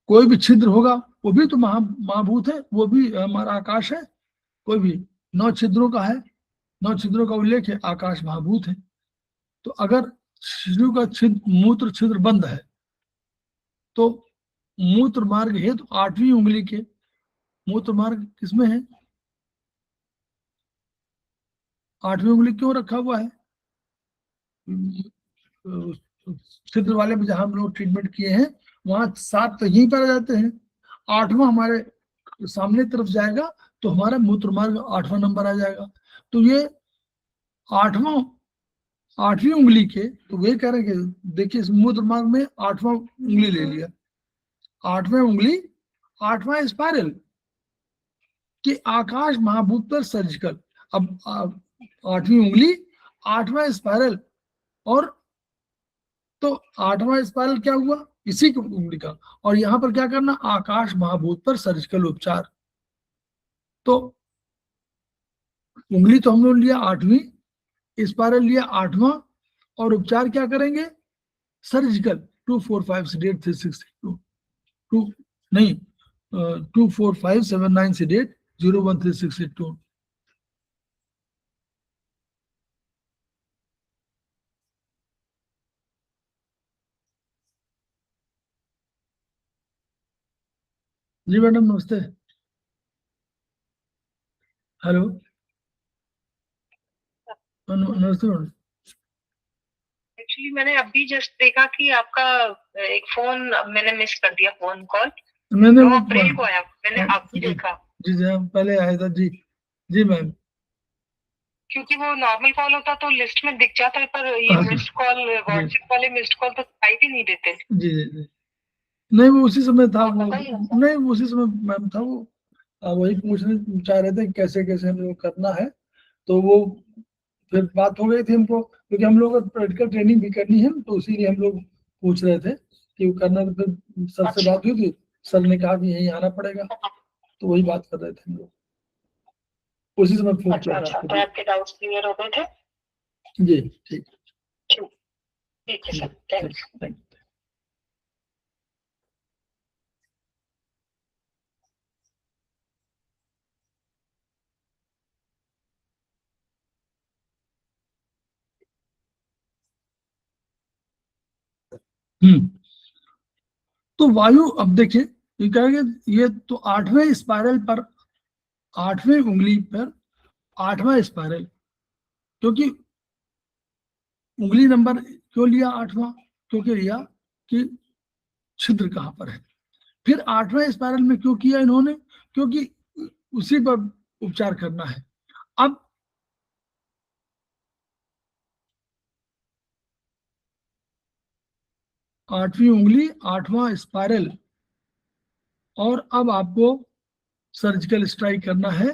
B: कोई भी छिद्र होगा वो भी तो महाभूत है, वो भी हमारा आकाश है। कोई भी 9 छिद्रों का है, 9 छिद्रों का उल्लेख है, आकाश महाभूत है। तो अगर शिशु का मूत्र छिद्र बंद है, तो मूत्र मार्ग है तो 8वीं उंगली के मूत्र मार्ग किसमें है? 8वीं उंगली क्यों रखा हुआ है? छिद्र वाले में जहां हम लोग ट्रीटमेंट किए हैं वहां 7 तो यहीं पर आ जाते हैं, 8वां हमारे सामने तरफ जाएगा तो हमारा मूत्र मार्ग 8वां नंबर आ जाएगा। तो ये 8वीं उंगली के, तो वे कह रहे हैं कि देखिए इस मूत्र मार्ग में 8वां उंगली ले लिया, 8वां उंगली 8वां स्पाइरल कि आकाश महाभूत पर सर्जिकल। अब 8वीं उंगली 8वां स्पाइरल, और तो 8वां स्पाइरल क्या हुआ? इसी की उंगली का, और यहां पर क्या करना? आकाश महाभूत पर सर्जिकल उपचार। तो उंगली तो हम लोग लिया 8वीं, स्पाइरल लिया 8वां, और उपचार क्या करेंगे? सर्जिकल 2 4 5 sedate 3 6 2 नहीं 2 4 5 7 9 sedate 0 1 3 6 8 2। जी मैडम नमस्ते। हेलो नमस्ते मैडम।
E: एक्चुअली मैंने अभी जस्ट देखा कि आपका एक फोन मैंने मिस कर दिया, फोन कॉल
B: मैंने
E: वो ब्रेक हुआ, मैंने अभी देखा।
B: जी जी पहले आया था जी। जी मैम,
E: क्योंकि वो नॉर्मल कॉल होता तो लिस्ट में दिख जाता है, पर ये मिस्ड कॉल, व्हाट्सएप वाले मिस्ड कॉल तो दिखाई भी नहीं देते।
B: जी जी जी नहीं वो उसी समय था, वो नहीं वो उसी समय मैम था, वो वही पूछने चाह रहे थे कैसे कैसे हम लोग करना है, तो वो फिर बात हो गई थी हमको, क्योंकि हम लोग प्रैक्टिकल ट्रेनिंग भी करनी है, तो इसीलिए हम लोग पूछ रहे थे कि वो करना। तो फिर सर से बात हुई थी, सर ने कहा कि यहीं आना पड़ेगा, तो वही बात कर रहे थे हम लोग, उसी समय फोन किया था।
E: तो आपके डाउट्स क्लियर हो गए थे?
B: जी ठीक
E: ठीक है सर, थैंक्स।
B: Thank you. तो वायु, अब देखिए ये कहेंगे, ये तो 8वें स्पाइरल पर, 8वें उंगली पर 8वां स्पाइरल, क्योंकि उंगली नंबर क्यों लिया 8वां? क्योंकि लिया कि छिद्र कहां पर है। फिर 8वें स्पाइरल में क्यों किया इन्होंने? क्योंकि उसी पर उपचार करना है। अब आठवीं उंगली 8वां स्पाइरल, और अब आपको सर्जिकल स्ट्राइक करना है।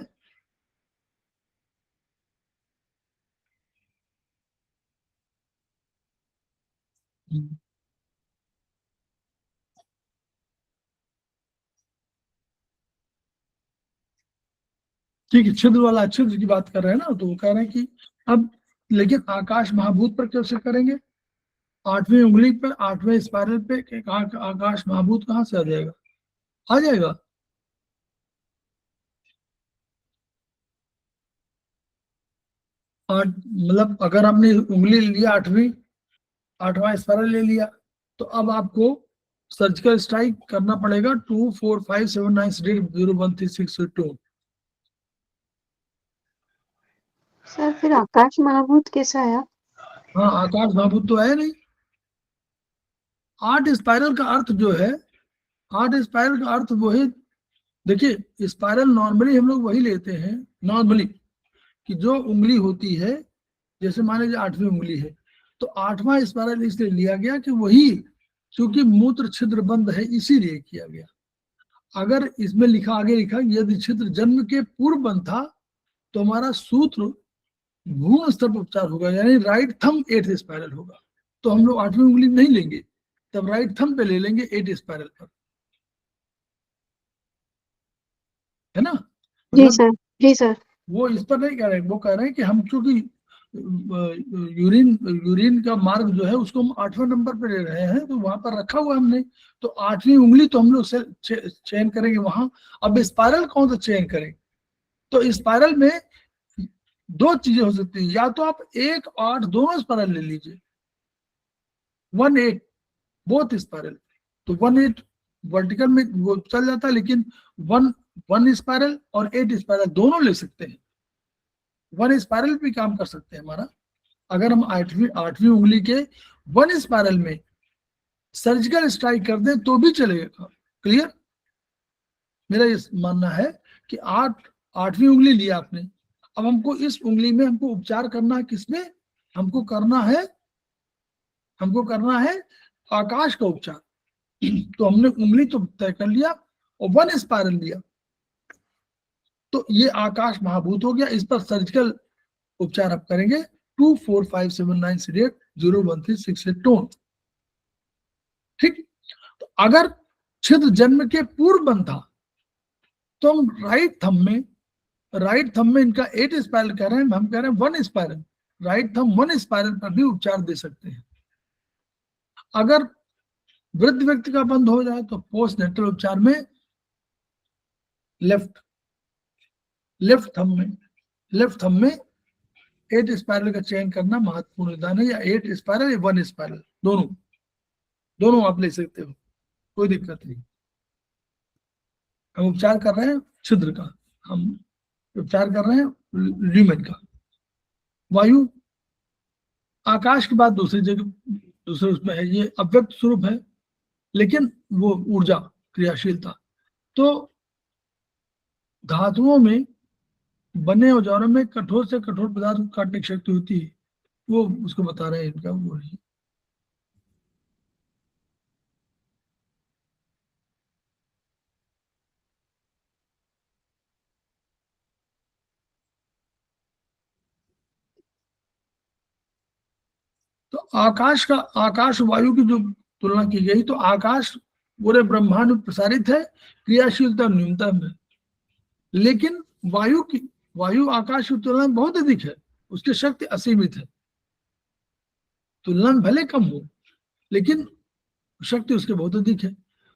B: ठीक है, छिद्र वाला, छिद्र की बात कर रहे हैं ना, तो वो कह रहे हैं कि अब लेकिन आकाश महाभूत पर कैसे करेंगे? 8वीं उंगली पर 8वें स्पाइरल पे आकाश महाभूत कहां से आ जाएगा? आ जाएगा। मतलब अगर हमने उंगली लिया 8वां स्पाइरल ले लिया, तो अब आपको सर्जिकल स्ट्राइक करना पड़ेगा 2 4 5 7 9 0 1 3 6 2।
D: सर फिर आकाश महाभूत कैसा आया?
B: हाँ आकाश महाभूत तो है नहीं। 8 स्पाइरल का अर्थ जो है, 8 स्पाइरल का अर्थ वही, देखिए स्पाइरल नॉर्मली हम लोग वही लेते हैं नॉर्मली कि जो उंगली होती है, जैसे मान लीजिए 8वीं उंगली है, तो 8वां स्पाइरल इसलिए लिया गया कि वही, क्योंकि मूत्र छिद्र बंद है इसीलिए किया गया। अगर इसमें लिखा, आगे लिखा, यदि छिद्र जन्म के पूर्व बंद था तो हमारा सूत्र भ्रूण स्तर पर उपचार होगा, यानी राइट थंब 8th स्पाइरल होगा। तो हम लोग 8वीं उंगली नहीं लेंगे, तब राइट थंब पे ले लेंगे 8 स्पाइरल पर, है ना?
D: जी सर, जी सर।
B: वो इस पर नहीं कह रहे हैं, वो कह रहे हैं कि हम चूंकि यूरिन का मार्ग जो है उसको हम 8वें नंबर पे ले रहे हैं, तो वहां पर रखा हुआ हमने, तो 8वीं उंगली तो हम लोग चयन करेंगे वहां। अब स्पाइरल कौन सा चयन करें? तो स्पाइरल में 2 चीजें हो सकती है, या तो आप 1 8 दोनों स्पाइरल ले लीजिए, 1/8 बोथ स्पायरल, तो 1/8 वर्टिकल में वो चल जाता है, लेकिन 1 स्पायरल और 8 स्पायरल दोनों ले सकते हैं। 1 स्पायरल भी काम कर सकते हैं हमारा। अगर हम आठवीं उंगली के 1 स्पायरल में सर्जिकल स्ट्राइक कर दें तो भी चलेगा। क्लियर? मेरा ये मानना है कि 8वीं उंगली लिया आपने, अब हमको इस उंगली में हमको उपचार करना है। किसमें? हमको करना है आकाश का उपचार। तो हमने उंगली तो तय कर लिया और 1 स्पायरल लिया, तो ये आकाश महाभूत हो गया। इस पर सर्जिकल उपचार आप करेंगे। 245796801368 टोन। ठीक, तो अगर छिद्र जन्म के पूर्व बंद था तो हम राइट थंब में इनका 8 स्पायरल कह रहे हैं, हम कह रहे हैं 1 स्पायरल। राइट थंब 1 स्पायरल पर भी उपचार दे सकते हैं। अगर वृद्ध व्यक्ति का बंद हो जाए तो पोस्ट नेटल उपचार में लेफ्ट थंब में 8 स्पायरल का चयन करना महत्वपूर्ण विधान है, या 8 स्पायरल या 1 स्पायरल, दोनों आप ले सकते हो, कोई दिक्कत नहीं। हम उपचार कर रहे हैं छिद्र का, हम उपचार कर रहे हैं ल्यूमेन का। वायु आकाश के बाद दूसरे उसमें है, ये अव्यक्त स्वरूप है, लेकिन वो ऊर्जा क्रियाशीलता। तो धातुओं में बने औजारों में कठोर से कठोर पदार्थ को काटने की शक्ति होती है, वो उसको बता रहे हैं इनका वो है। तो आकाश वायु की जो तुलना की गई, तो आकाश पूरे ब्रह्मांड में प्रसारित है, क्रियाशीलता न्यूनतम है, लेकिन वायु आकाश की तुलना में बहुत अधिक है, उसकी शक्ति असीमित है। तुलना में भले कम हो लेकिन शक्ति उसके बहुत अधिक है।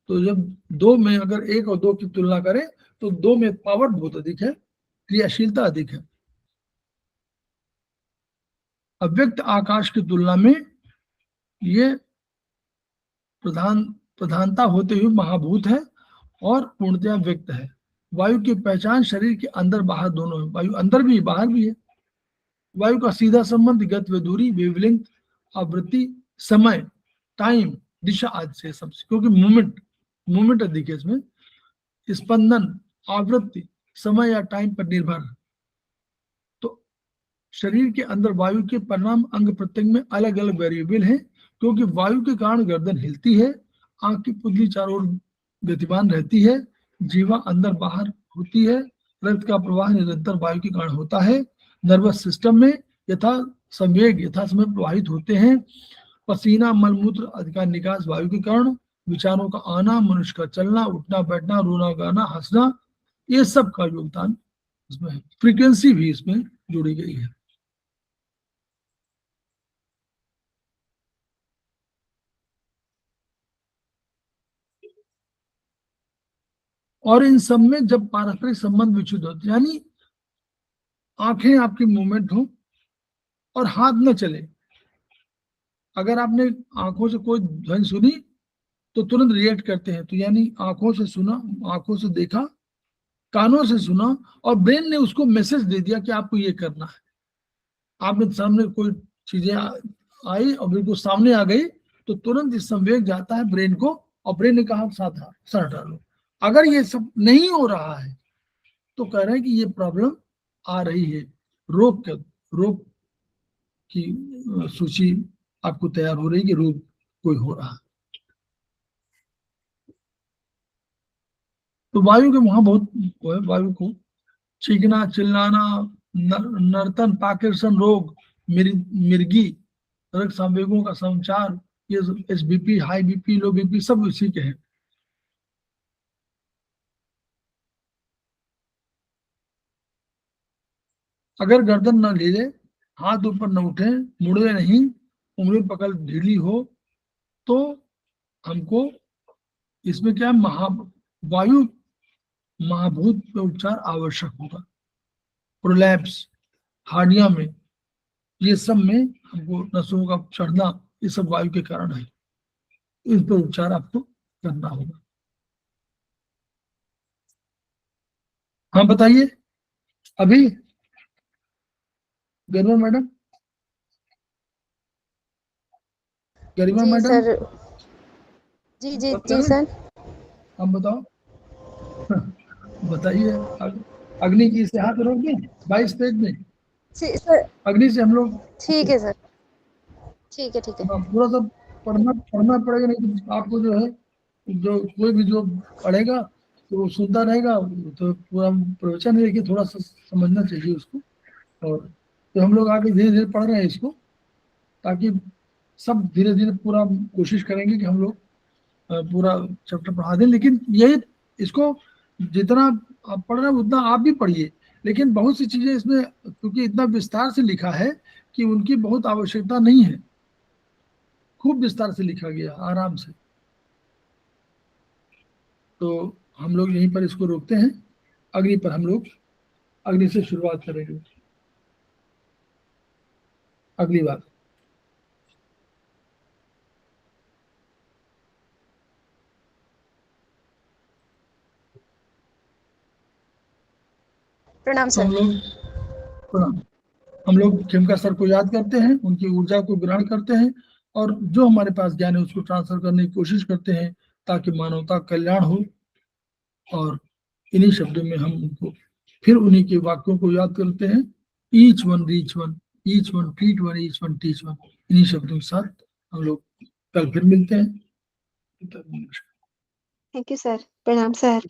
B: तो जब 2 में अगर 1 और 2 की तुलना करें तो 2 में पावर बहुत अधिक है, क्रियाशीलता अधिक है। अव्यक्त आकाश की तुलना में ये प्रधानता होते हुए महाभूत है और पूर्णतया व्यक्त है। वायु की पहचान शरीर के अंदर बाहर दोनों है, वायु अंदर भी बाहर भी है। वायु का सीधा संबंध गति व दूरी, वेवलेंथ, आवृत्ति, समय, टाइम, दिशा आदि से सबसे, क्योंकि मूवमेंट अधिक है इसमें। स्पंदन, आवृत्ति, समय या टाइम पर निर्भर। तो शरीर के अंदर वायु के परिणाम अंग प्रत्यंग में अलग अलग वेरिएबल हैं, क्योंकि वायु के कारण गर्दन हिलती है, आंख की पुतली चारों ओर गतिमान रहती है, जीवा अंदर बाहर होती है, रक्त का प्रवाह निरंतर वायु के कारण होता है, नर्वस सिस्टम में संवेग यथा समय प्रवाहित होते हैं, पसीना, मलमूत्र अधिकार निकास वायु के कारण, विचारों का आना, मनुष्य का चलना, उठना बैठना, रोना गाना, हंसना, ये सब का योगदान इसमें है। फ्रीक्वेंसी भी इसमें जोड़ी गई है। और इन सब में जब पारस्परिक संबंध विच्छेद होते, यानी आंखें आपकी मूवमेंट हो और हाथ न चले। अगर आपने आंखों से कोई ध्वनि सुनी तो तुरंत रिएक्ट करते हैं, तो यानी आंखों से सुना, आंखों से देखा, कानों से सुना और ब्रेन ने उसको मैसेज दे दिया कि आपको ये करना है। आपने सामने कोई चीजें आई और बिल्कुल सामने आ गई तो तुरंत इस संवेग जाता है ब्रेन को, और ब्रेन ने कहा सर हटा लो। अगर ये सब नहीं हो रहा है तो कह रहे हैं कि ये प्रॉब्लम आ रही है, रोग की सूची आपको तैयार हो रही है कि रोग कोई हो रहा है। तो वायु के वहां बहुत वायु को चीखना, चिल्लाना, नर्तन, पार्किंसन रोग, मिर्गी, रक्त संवेगों का संचार, ये एसबीपी, हाई बीपी, लो बीपी सब इसी के हैं। अगर गर्दन न हिले, हाथ ऊपर न उठे, मुड़े नहीं, उंगली पकड़ ढीली हो, तो हमको इसमें क्या वायु महाभूत पे उपचार आवश्यक होगा। प्रोलैप्स, हार्निया में, ये सब में हमको नसों का चढ़ना, ये सब वायु के कारण है। इन पर उपचार आपको करना होगा। हाँ बताइए अभी गरिमा मैडम, गरिमा
C: जी
B: मैडम
C: सर, जी सर।
B: हम बताओ बताइए। अग्नि की से हाथ रोक दें 22 पेज में
C: जी सर,
B: अग्नि से हम लोग
C: ठीक है सर, ठीक है
B: पूरा सब पढ़ना पड़ेगा, नहीं तो आपको जो है जो कोई भी जो पढ़ेगा तो वो सुनता रहेगा, तो पूरा प्रवचन है कि थोड़ा सा समझना चाहिए उसको। और तो हम लोग आगे धीरे धीरे पढ़ रहे हैं इसको, ताकि सब धीरे धीरे पूरा कोशिश करेंगे कि हम लोग पूरा चैप्टर पढ़ा दें। लेकिन यही इसको जितना आप पढ़ रहे हैं उतना आप भी पढ़िए, लेकिन बहुत सी चीजें इसमें क्योंकि इतना विस्तार से लिखा है कि उनकी बहुत आवश्यकता नहीं है, खूब विस्तार से लिखा गया आराम से। तो हम लोग यहीं पर इसको रोकते हैं, अग्नि पर हम लोग अग्नि से शुरुआत करेंगे अगली बार।
C: प्रणाम
B: तो
C: सर।
B: प्रणाम। हम लोग खेमका सर को याद करते हैं, उनकी ऊर्जा को ग्रहण करते हैं और जो हमारे पास ज्ञान है उसको ट्रांसफर करने की कोशिश करते हैं ताकि मानवता का कल्याण हो। और इन्हीं शब्दों में हम उनको फिर उन्हीं के वाक्यों को याद करते हैं, each one reach one, each one treat one, each one teach one. इन्हीं शब्दों के साथ हम लोग कल फिर मिलते हैं।
D: Thank you sir. प्रणाम सर।